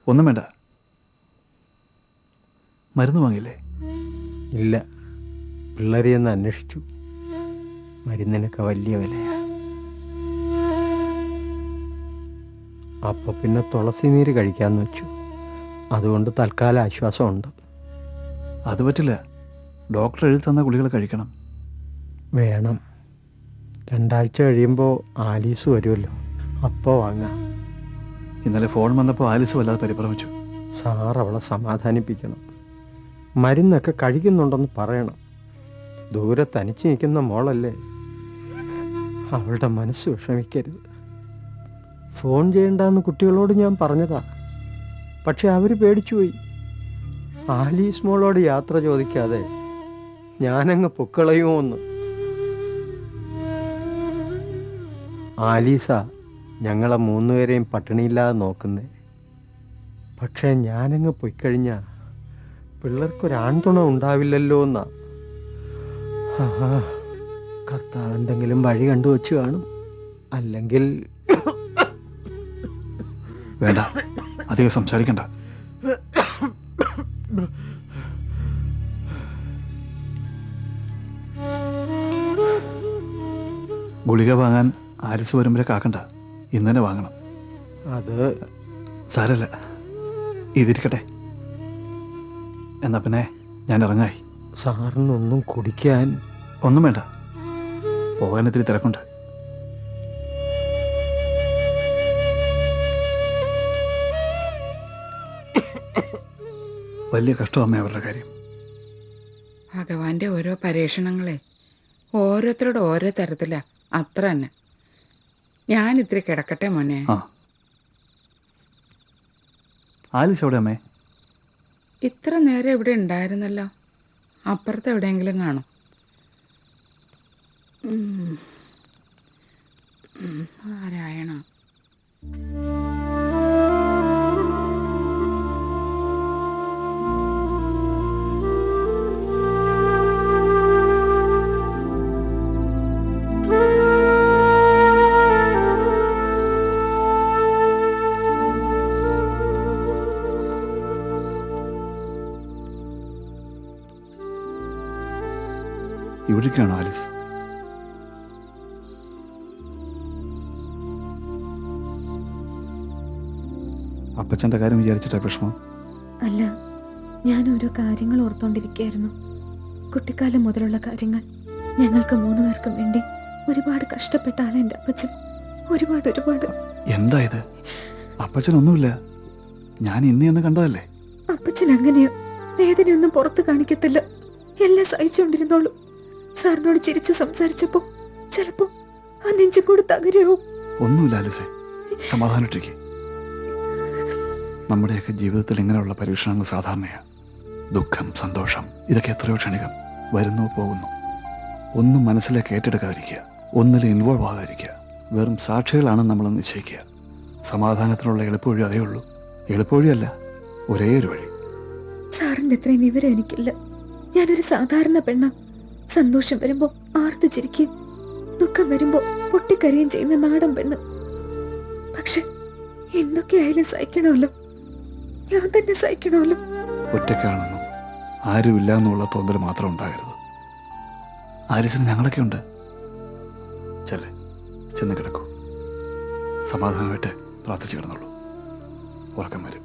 ഒന്നും വേണ്ട. മരുന്ന് വാങ്ങിയില്ലേ? ഇല്ല, പിള്ളേരെ ഒന്ന് അന്വേഷിച്ചു. മരുന്നിനൊക്കെ വലിയ വിലയാ. അപ്പൊ പിന്നെ തുളസി നീര് കഴിക്കാന്ന് വെച്ചു. അതുകൊണ്ട് തൽക്കാലം ആശ്വാസമുണ്ട്. അത് പറ്റില്ല. ഡോക്ടർ എഴുതി തന്ന ഗുളികൾ കഴിക്കണം. വേണം. 2 ആഴ്ച കഴിയുമ്പോൾ ആലീസ് വരുമല്ലോ, അപ്പോൾ വാങ്ങാം. ഇന്നലെ ഫോൺ വന്നപ്പോൾ ആലിസ് വല്ലാതെ പരിഭ്രമിച്ചു. സാർ അവളെ സമാധാനിപ്പിക്കണം. മരുന്നൊക്കെ കഴിക്കുന്നുണ്ടെന്ന് പറയണം. ദൂരെ തനിച്ച് നിൽക്കുന്ന മോളല്ലേ, അവളുടെ മനസ്സ് വിഷമിക്കരുത്. ഫോൺ ചെയ്യണ്ടെന്ന് കുട്ടികളോട് ഞാൻ പറഞ്ഞതാ, പക്ഷെ അവർ പേടിച്ചുപോയി. ആലീസ് മോളോട് യാത്ര ചോദിക്കാതെ ഞാനങ്ങ് പൊക്കളയുമോ എന്ന്. ആലീസ ഞങ്ങളെ 3 പേരെയും പട്ടിണിയില്ലാതെ നോക്കുന്നേ. പക്ഷേ ഞാനങ്ങ് പൊയ്ക്കഴിഞ്ഞാൽ പിള്ളേർക്കൊരാൺതുണ ഉണ്ടാവില്ലല്ലോ എന്നാ. കർത്താവ് എന്തെങ്കിലും വഴി കണ്ടുവച്ച് കാണും. അല്ലെങ്കിൽ വേണ്ട, അധികം സംസാരിക്കണ്ട. ഗുളിക വാങ്ങാൻ ആലിസ് വരുമ്പോഴേ കാക്കണ്ട, ഇന്നെ വാങ്ങണം. അത് സാരല്ല, ഇതിരിക്കട്ടെ. എന്നാ പിന്നെ ഞാൻ ഇറങ്ങായി. സാറിനൊന്നും കുടിക്കാൻ ഒന്നും വേണ്ട, പോകാൻ ഇത്തിരി തിരക്കുണ്ട്. വലിയ കഷ്ടമേ അവരുടെ കാര്യം. ഭഗവാന്റെ ഓരോ പരീക്ഷണങ്ങളെ ഓരോരുത്തരുടെ ഓരോ തരത്തിലാ. അത്ര തന്നെ. ഞാൻ ഇത്തിരി കിടക്കട്ടെ മോനെ. ആ, ആലിസ് എവിടെ അമ്മേ? ഇത്ര നേരം ഇവിടെ ഉണ്ടായിരുന്നല്ലോ. അപ്പുറത്ത് എവിടെയെങ്കിലും കാണും. ആരായണോ? ഇവിടേക്കാണോ ആലിസ്? അപ്പച്ചൻ്റെ കാര്യം വിചാരിച്ചിട്ടാ വിഷമം? അല്ല, ഞാൻ ഓരോ കാര്യങ്ങൾ ഓർത്തോണ്ടിരിക്കുകയായിരുന്നു. കുട്ടിക്കാലം മുതലുള്ള കാര്യങ്ങൾ. ഞങ്ങൾക്ക് 3 പേർക്കും വേണ്ടി ഒരുപാട് കഷ്ടപ്പെട്ട ആളെ എൻ്റെ അപ്പച്ചൻ. ഒരുപാട്. എന്താ ഇത്? അപ്പച്ചനൊന്നുമില്ല, ഞാൻ ഇന്ന് കണ്ടതല്ലേ. അപ്പച്ചൻ അങ്ങനെയാ. വേദനയൊന്നും പുറത്ത് കാണിക്കത്തില്ല. എല്ലാം സഹിച്ചുകൊണ്ടിരുന്നോളൂ. സാറിനോട് ചിരിച്ച് സംസാരിച്ചപ്പോ ചിലപ്പോ ആ നെഞ്ചുകൂട് തകരാവും. ഒന്നുമില്ല ആലിസേ, സമാധാനിട്ടിരിക്കെ. നമ്മുടെയൊക്കെ ജീവിതത്തിൽ ഇങ്ങനെയുള്ള പരീക്ഷണങ്ങൾ സാധാരണയാണ്. ദുഃഖം, സന്തോഷം, ഇതൊക്കെ എത്രയോ ക്ഷണികം. വരുന്നു പോകുന്നു. ഒന്നും മനസ്സിലേക്ക് ഏറ്റെടുക്കാതിരിക്കുക, ഒന്നിലും ഇൻവോൾവ് ആകാതിരിക്കുക. വെറും സാക്ഷികളാണെന്ന് നമ്മൾ നിശ്ചയിക്കുക. സമാധാനത്തിനുള്ള എളുപ്പവഴി അതേ ഉള്ളൂ. എളുപ്പവഴിയല്ല, ഒരേ ഒരു വഴി. സാറിന്റെ അത്രയും വിവരം എനിക്കില്ല. ഞാനൊരു സാധാരണ പെണ്ണ. സന്തോഷം വരുമ്പോ ആർത്തു ചിരിക്കുകയും ദുഃഖം വരുമ്പോ പൊട്ടിക്കരയുകയും ചെയ്യുന്ന നാടൻ പെണ്ണ്. പക്ഷെ എന്തൊക്കെയായാലും സഹിക്കണമല്ലോ, ഞാൻ തന്നെ സഹിക്കണമല്ലോ. ഒറ്റയ്ക്കാണെന്നും ആരുമില്ല എന്നുള്ള തോന്നൽ മാത്രം ഉണ്ടാകരുത്. ആരിസിന് ഞങ്ങളൊക്കെ ഉണ്ട്. ചെന്ന് കിടക്കൂ, സമാധാനമായിട്ട് പ്രാർത്ഥിച്ചു കിടന്നുള്ളൂ, ഉറക്കം വരും.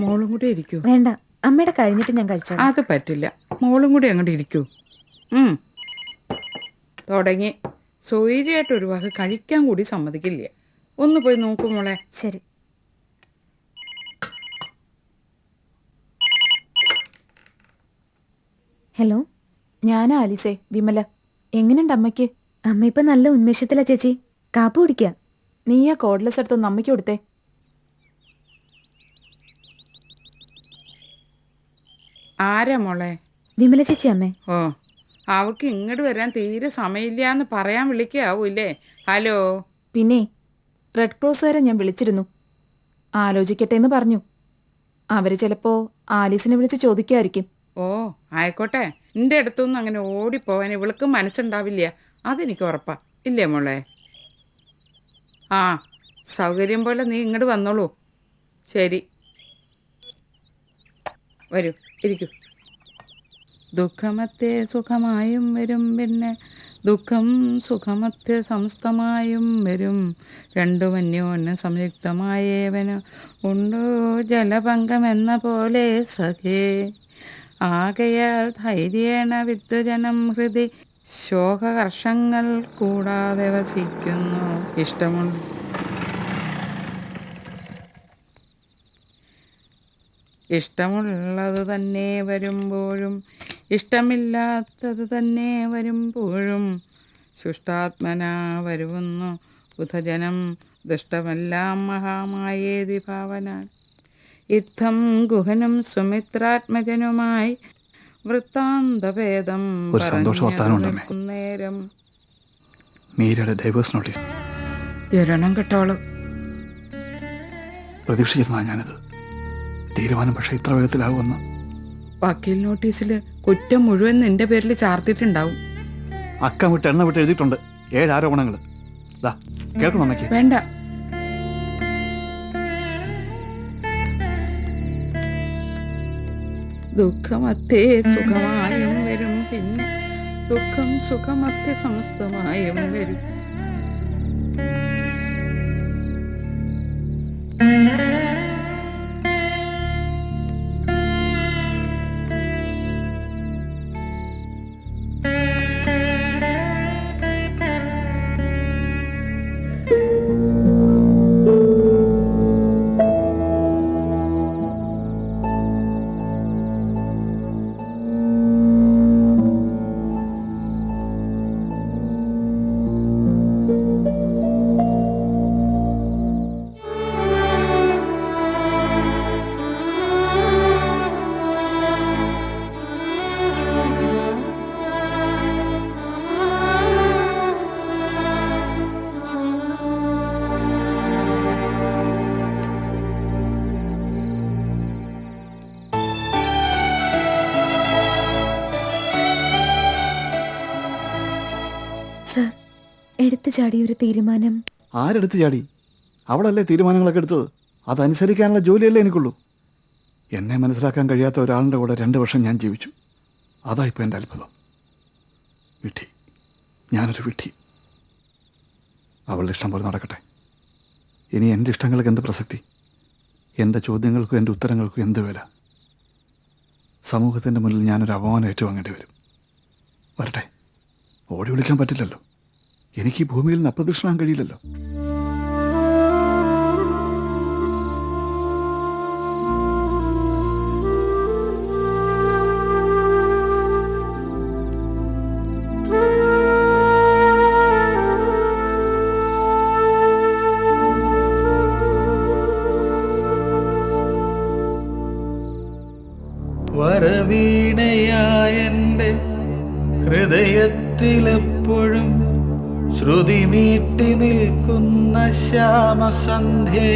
മോളും കൂടി ഇരിക്കൂ. വേണ്ട, അമ്മയുടെ കഴിഞ്ഞിട്ട് ഞാൻ കഴിച്ചോളാം. അത് പറ്റില്ല, മോളും കൂടി അങ്ങോട്ട് ഇരിക്കൂ. തുടങ്ങി സ്വൈര്യമായിട്ട് ഒരു വക കഴിക്കാൻ കൂടി സമ്മതിക്കില്ല. ഒന്ന് പോയി നോക്കൂ മോളെ. ശരി. ഹലോ, ഞാനാ ആലിസേ, വിമല. എങ്ങനെയുണ്ട് അമ്മയ്ക്ക്? അമ്മ ഇപ്പൊ നല്ല ഉന്മേഷത്തിലാ ചേച്ചി. കാപ്പ് കുടിക്കുക. നീ ആ കോഡ്ലെസ് എടുത്തൊന്ന് അമ്മയ്ക്ക് കൊടുത്തേ. ആരാ മോളെ? വിമല ചേച്ചി അമ്മേ. ഓ, അവക്ക് ഇങ്ങോട്ട് വരാൻ തീരെ സമയമില്ല എന്ന് പറയാൻ വിളിക്കാവൂല്ലേ? ഹലോ. പിന്നെ റെഡ് ക്രോസുകാരെ ഞാൻ വിളിച്ചിരുന്നു, ആലോചിക്കട്ടെ എന്ന് പറഞ്ഞു. അവര് ചിലപ്പോ ആലീസിനെ വിളിച്ച് ചോദിക്കുമായിരിക്കും. ഓ ആയിക്കോട്ടെ, എൻ്റെ അടുത്തൊന്നും അങ്ങനെ ഓടിപ്പോവാൻ ഇവൾക്ക് മനസ്സുണ്ടാവില്ല, അതെനിക്ക് ഉറപ്പാ. ഇല്ലേ മോളെ? ആ, സൗകര്യം പോലെ നീ ഇങ്ങോട്ട് വന്നോളൂ. ശരി, വരൂ, ഇരിക്കൂ. ദുഃഖമത്തെ സുഖമായും വരും, പിന്നെ ദുഃഖം സുഖമത്തെ സമസ്തമായും വരും, രണ്ടു അന്യോന്യ സംയുക്തമായേവന് ഉണ്ടോ ജലപങ്കമെന്ന പോലെ സഖേ. ആകയാൽ ധൈര്യേണ വിദ്വജനം ഹൃദി ശോകഹർഷങ്ങൾ കൂടാതെ വസിക്കുന്നു. ഇഷ്ടമുള്ളത് തന്നെ വരുമ്പോഴും ഇഷ്ടമില്ലാത്തത് തന്നെ വരുമ്പോഴും ശുഷ്ടാത്മന വരുന്നു ബുധജനം ദുഷ്ടമെല്ലാം മഹാമായേതി ഭാവന. ഇത്തം ഗുഹനും സുമിത്രാത്മജനുമായി വൃത്താന്തഭേദം ഒരു സന്തോഷ വർത്താനമുണ്ടമ്മേ. നേരം മീരയുടെ ഡൈവേഴ്സ് നോട്ടീസ് വിരണം കെട്ടോള്. പ്രതീക്ഷിച്ചിരുന്നാ ഞാനത്. തീരുമാനം പക്ഷേ ഇത്ര വേഗത്തിലാകുമെന്ന്. വക്കീൽ നോട്ടീസിൽ കുറ്റം മുഴുവൻ നിന്റെ പേരിൽ ചാർത്തിട്ടുണ്ടാവും. അക്കം വിട്ട് എണ്ണ വിട്ട് എഴുതിയിട്ടുണ്ട് 7 ആരോപണങ്ങൾ. കേൾക്കണം അമ്മയ്ക്ക്? വേണ്ട. ദുഃഖമത്തെ സുഖമായും വരും, പിന്നെ ദുഃഖം സുഖമത്തെ സമസ്തമായും വരും. സർ, എടുത്തു ചാടിയൊരു തീരുമാനം. ആരെടുത്ത് ചാടി? അവളല്ലേ തീരുമാനങ്ങളൊക്കെ എടുത്തത്. അതനുസരിക്കാനുള്ള ജോലിയല്ലേ എനിക്കുള്ളൂ. എന്നെ മനസ്സിലാക്കാൻ കഴിയാത്ത ഒരാളുടെ കൂടെ 2 വർഷം ഞാൻ ജീവിച്ചു. അതാ ഇപ്പോൾ എൻ്റെ അത്ഭുതം. വിഡ്ഢി, ഞാനൊരു വിഡ്ഢി. അവളുടെ ഇഷ്ടം പോലെ നടക്കട്ടെ. ഇനി എൻ്റെ ഇഷ്ടങ്ങൾക്ക് എന്ത് പ്രസക്തി? എൻ്റെ ചോദ്യങ്ങൾക്കും എൻ്റെ ഉത്തരങ്ങൾക്കും എന്ത് വില? സമൂഹത്തിൻ്റെ മുന്നിൽ ഞാനൊരു അപമാനം ഏറ്റുവാങ്ങേണ്ടി വരും. വരട്ടെ, ഓടി വിളിക്കാൻ പറ്റില്ലല്ലോ. എനിക്ക് ഈ ഭൂമിയിൽ നിന്ന് അപ്രദക്ഷിണാൻ കഴിയില്ലല്ലോ. വരവീണയായ എൻ്റെ ഹൃദയത്തിലെപ്പോഴും ശ്രുതി മീട്ടി നിൽക്കുന്ന ശ്യാമസന്ധ്യേ,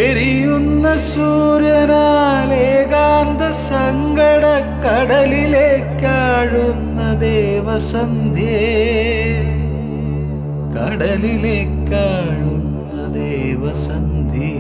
എരിയുന്ന സൂര്യനാൽ ഏകാന്ത സങ്കട കടലിലേക്കാഴുന്ന ദേവസന്ധ്യേ, കടലിലേക്കാഴുന്ന ദേവസന്ധ്യേ.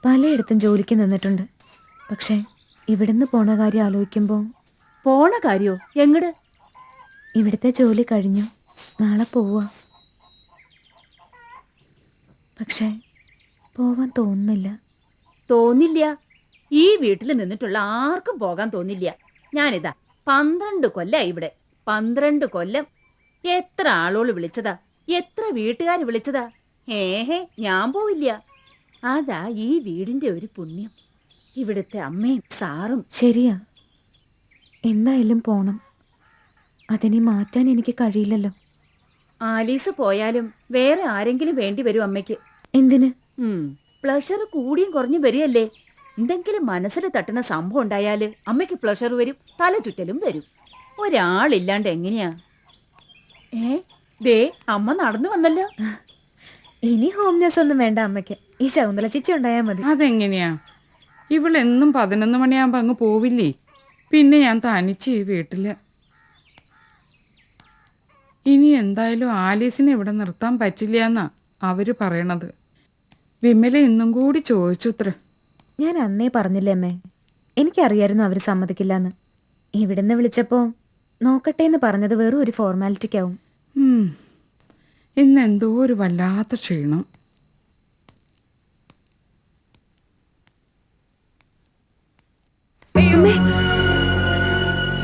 പലയിടത്തും ജോലിക്ക് നിന്നിട്ടുണ്ട്. പക്ഷേ ഇവിടുന്ന് പോണ കാര്യം ആലോചിക്കുമ്പോൾ പോണ കാര്യോ? എങ്ങട്? ഇവിടുത്തെ ജോലി കഴിഞ്ഞു, നാളെ പോവാ. പക്ഷേ പോവാൻ തോന്നുന്നില്ല. തോന്നില്ല? ഈ വീട്ടിൽ നിന്നിട്ടുള്ള ആർക്കും പോകാൻ തോന്നില്ല. ഞാനിതാ 12 കൊല്ലായി ഇവിടെ. 12 കൊല്ലം. എത്ര ആളോള് വിളിച്ചതാ, എത്ര വീട്ടുകാർ വിളിച്ചതാ. ഏഹേ, ഞാൻ പോവില്ല. അതാ ഈ വീടിന്റെ ഒരു പുണ്യം. ഇവിടുത്തെ അമ്മയും സാറും. ശരിയാ, എന്തായാലും പോണം. അതിനെ മാറ്റാൻ എനിക്ക് കഴിയില്ലല്ലോ. ആലീസ് പോയാലും വേറെ ആരെങ്കിലും വേണ്ടി വരും അമ്മയ്ക്ക്. എന്തിന്? പ്ലഷർ കൂടിയും കുറഞ്ഞും വരികയല്ലേ. എന്തെങ്കിലും മനസ്സിൽ തട്ടുന്ന സംഭവം ഉണ്ടായാല് അമ്മയ്ക്ക് പ്ലഷർ വരും, തല ചുറ്റലും വരും. ഒരാളില്ലാണ്ട് എങ്ങനെയാ? ദേ അമ്മ നടന്നു വന്നല്ലോ. ഇനി ഹോം നഴ്സ് ഒന്നും വേണ്ട അമ്മയ്ക്ക്. ഈ ശകുന്തള ചേച്ചി ഉണ്ടായാൽ മതി. അതെങ്ങനെയാ? ഇവളെന്നും 11 മണിയാകുമ്പോൾ അങ്ങ് പോവില്ലേ? പിന്നെ ഞാൻ തനിച്ച് ഈ വീട്ടില്. ഇനി എന്തായാലും ആലീസിനെ ഇവിടെ നിർത്താൻ പറ്റില്ല എന്നാ അവര് പറയണത്. വിമല ഇന്നും കൂടി ചോദിച്ചുത്രേ. ഞാൻ അന്നേ പറഞ്ഞില്ലേ അമ്മേ, എനിക്കറിയായിരുന്നു അവർ സമ്മതിക്കില്ലെന്ന്. ഇവിടുന്ന് വിളിച്ചപ്പോൾ നോക്കട്ടെ എന്ന് പറഞ്ഞത് വെറും ഒരു ഫോർമാലിറ്റിക്കാവും. ഇന്നെന്തോ ഒരു വല്ലാത്ത ക്ഷീണം.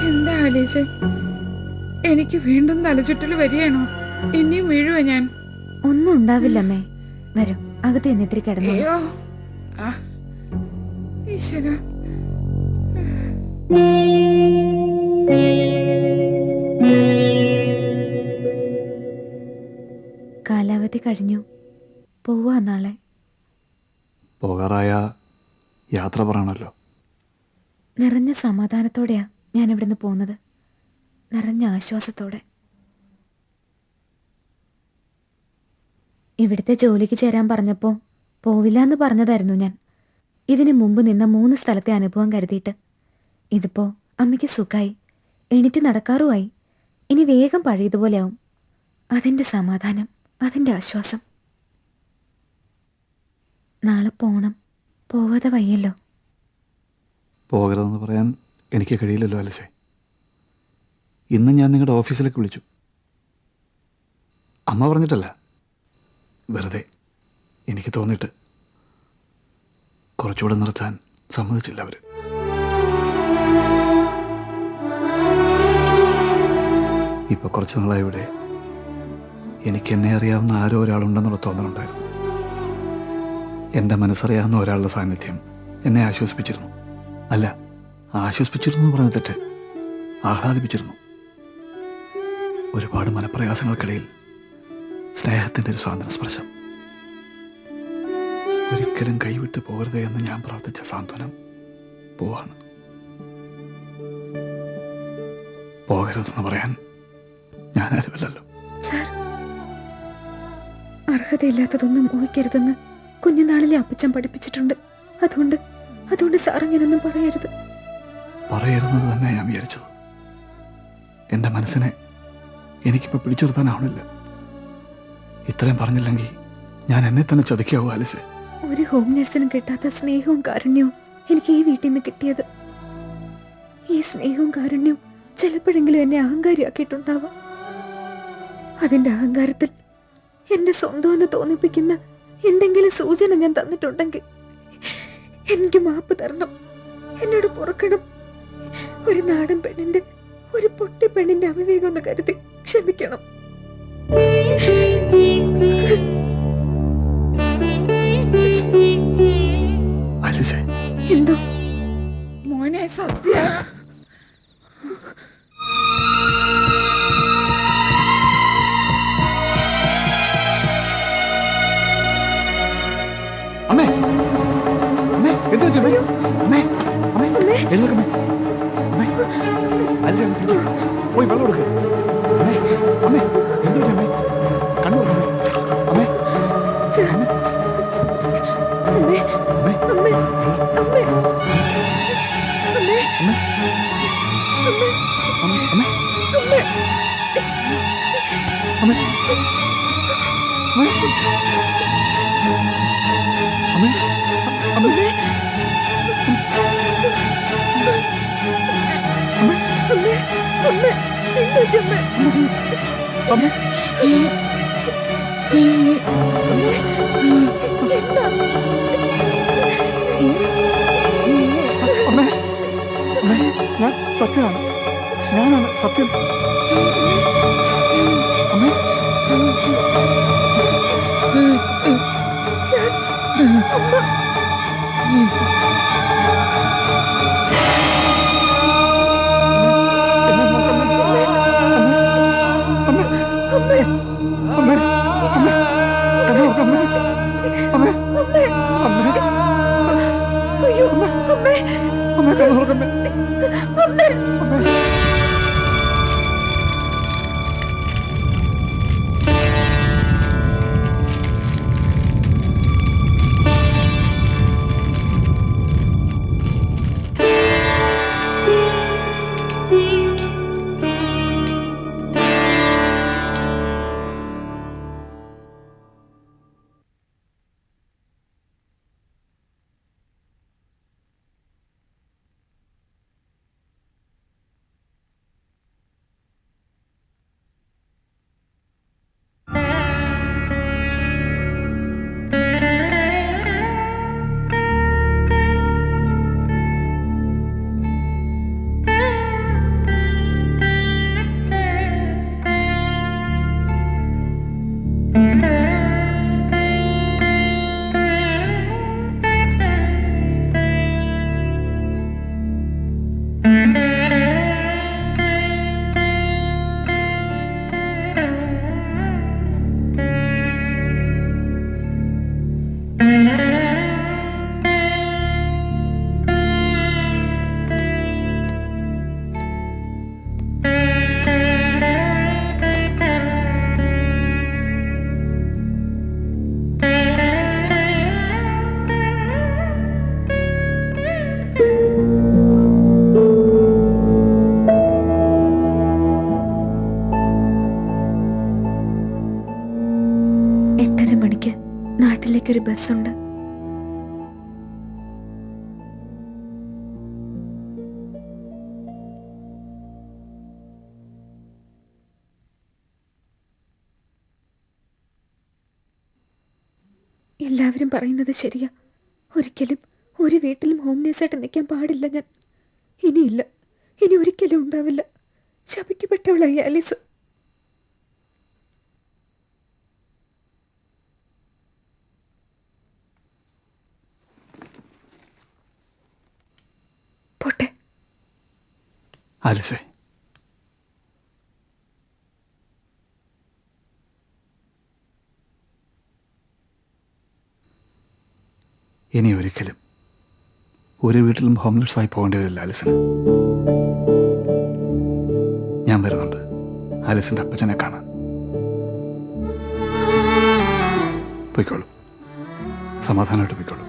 എന്താ ആലീസ്, എനിക്ക് വീണ്ടും തലചുറ്റൽ വരികയാണോ? ഇനിയും വീഴുവോ ഞാൻ? ഒന്നും ഉണ്ടാവില്ല അമ്മേ, വരും അകത്ത് എന്നിത്തിരി കിടന്നു. അയ്യോ ഈശ്വരാ. കാലാവധി കഴിഞ്ഞു, പോവാ നാളെ. പോകാറായ യാത്ര പറയണല്ലോ. നിറഞ്ഞ സമാധാനത്തോടെയാ ഞാൻ ഇവിടുന്ന് പോകുന്നത്, നിറഞ്ഞ ആശ്വാസത്തോടെ. ഇവിടുത്തെ ജോലിക്ക് ചേരാൻ പറഞ്ഞപ്പോൾ പോവില്ല എന്ന് പറഞ്ഞതായിരുന്നു ഞാൻ. ഇതിനു മുമ്പ് നിന്ന 3 സ്ഥലത്തെ അനുഭവം കരുതിയിട്ട്. ഇതിപ്പോ അമ്മയ്ക്ക് സുഖമായി, എണീറ്റ് നടക്കാറുമായി. ഇനി വേഗം പഴയതുപോലെയാവും. അതിൻ്റെ സമാധാനം, അതിൻ്റെ ആശ്വാസം. നാളെ പോണം, പോവാതെ വയ്യല്ലോ. പോകരുതെന്ന് പറയാൻ എനിക്ക് കഴിയില്ലല്ലോ ആലിസേ. ഇന്ന് ഞാൻ നിങ്ങളുടെ ഓഫീസിലേക്ക് വിളിച്ചു. അമ്മ പറഞ്ഞിട്ടല്ല, വെറുതെ എനിക്ക് തോന്നിയിട്ട്. കുറച്ചുകൂടെ നിർത്താൻ സമ്മതിച്ചില്ല അവർ. ഇപ്പോൾ കുറച്ച് നാളായി ഇവിടെ എനിക്ക് എന്നെ അറിയാവുന്ന ആരോ ഒരാളുണ്ടെന്നുള്ള തോന്നലുണ്ടായിരുന്നു. എൻ്റെ മനസ്സറിയാവുന്ന ഒരാളുടെ സാന്നിധ്യം എന്നെ ആശ്വസിപ്പിച്ചിരുന്നു. അല്ല, ആശ്വസിപ്പിച്ചിരുന്നു പറഞ്ഞ തെറ്റ്, ആഹ്ലാദിപ്പിച്ചിരുന്നു. ഒരുപാട് മനപ്രയാസങ്ങൾക്കിടയിൽ സ്നേഹത്തിൻ്റെ ഒരു സ്വാതന്ത്ര്യ സ്പർശം. ഒരിക്കലും കൈവിട്ട് പോകരുതേ എന്ന് ഞാൻ പ്രാർത്ഥിച്ച സാന്ത്വനം പോവാണ്. പോകരുതെന്ന് പറയാൻ ഞാൻ ആരുമല്ലല്ലോ. സാർ, അർഹതയില്ലാത്തതൊന്നും ഊഹിക്കരുതെന്ന് കുഞ്ഞുനാളിലെ അപ്പച്ചൻ പഠിപ്പിച്ചിട്ടുണ്ട്. അതുകൊണ്ട് സാർ ഇങ്ങനൊന്നും പറയരുത്. പറയരുതെന്ന് തന്നെ ഞാൻ വിചാരിച്ചത്. എൻ്റെ മനസ്സിനെ എനിക്കിപ്പോൾ പിടിച്ചു നിർത്താനാവണില്ല. ഇത്രയും പറഞ്ഞില്ലെങ്കിൽ ഞാൻ എന്നെ തന്നെ ചതിക്കാവൂ ആലിസേ. ഒരു ഹോം നഴ്സിനും കിട്ടാത്ത സ്നേഹവും കാരുണ്യവും എനിക്ക് ഈ വീട്ടിൽ നിന്ന് കിട്ടിയത്. ഈ സ്നേഹവും കാരുണ്യവും ചിലപ്പോഴെങ്കിലും എന്നെ അഹങ്കാരിയാക്കിയിട്ടുണ്ടാവാം. അതിന്റെ അഹങ്കാരത്തിൽ എന്റെ സ്വന്തമെന്ന് തോന്നിപ്പിക്കുന്ന എന്തെങ്കിലും സൂചന ഞാൻ തന്നിട്ടുണ്ടെങ്കിൽ എനിക്ക് മാപ്പ് തരണം, എന്നോട് പൊറുക്കണം. ഒരു നാടൻ പെണ്ണിന്റെ, ഒരു പൊട്ടി പെണ്ണിന്റെ അവിവേകം എന്ന് കരുതി ക്ഷമിക്കണം. ആലിസേ, എന്തോ മോനെ സത്യ, അമ്മേ, അമ്മേ, എന്ത് പറ്റി അമ്മേ? അമ്മേ, അമ്മേ, എഴുന്നേക്കമ്മേ. അമ്മേ, ആലിസേ, ഒന്ന് പിടിച്ചേ. പോയി വെള്ളം കൊടുക്ക്. അമ്മേ, അമ്മേ, എന്ത് പറ്റി അമ്മേ? കണ്ണു തുറക്കമ്മേ. അമ്മേ, അമ്മേ, അമ്മേ, അമ്മേ, അമ്മേ, അമ്മേ, അമ്മേ, അമ്മേ, അമ്മേ, അമ്മേ, അമ്മേ, അമ്മേ. അമ്മേ, അമ്മേ, അമ്മേ, അമ്മേ, അമ്മേ, എഴുന്നേറ്റ് അമ്മേ. അമ്മേ, എന്താ? അമ്മേ, അമ്മേ, ഞാൻ സത്യമാണ്, ഞാനാണ് സത്യം. അമ്മേ, എന്നെ നോക്കമ്മേ. അമ്മേ, അമ്മേ, അമ്മേ, അമ്മേ, കണ്ണു തുറക്കമ്മേ. അമ്മേ, അമ്മേ, അയ്യോ, അമ്മേ, അമ്മേ, കണ്ണു തുറക്കമ്മേ. അമ്മേ. അമ്മേ, നാട്ടിലേക്കൊരു ബസ്സുണ്ട്. എല്ലാവരും പറയുന്നത് ശരിയാ. ഒരിക്കലും ഒരു വീട്ടിലും ഹോം നേഴ്സായിട്ട് നിൽക്കാൻ പാടില്ല ഞാൻ. ഇനിയില്ല, ഇനി ഒരിക്കലും ഉണ്ടാവില്ല. ശപിക്കപ്പെട്ടവളായി ആലീസ്. പോട്ടെ. ആലിസേ, ഇനി ഒരിക്കലും ഒരു വീട്ടിലും ഹോംലെസ് ആയി പോകേണ്ടി വരില്ല ആലിസിന്. ഞാൻ വരുന്നുണ്ട് ആലിസിന്റെ അപ്പച്ചനെ കാണാൻ. പൊയ്ക്കോളൂ, സമാധാനമായിട്ട് പൊയ്ക്കോളൂ.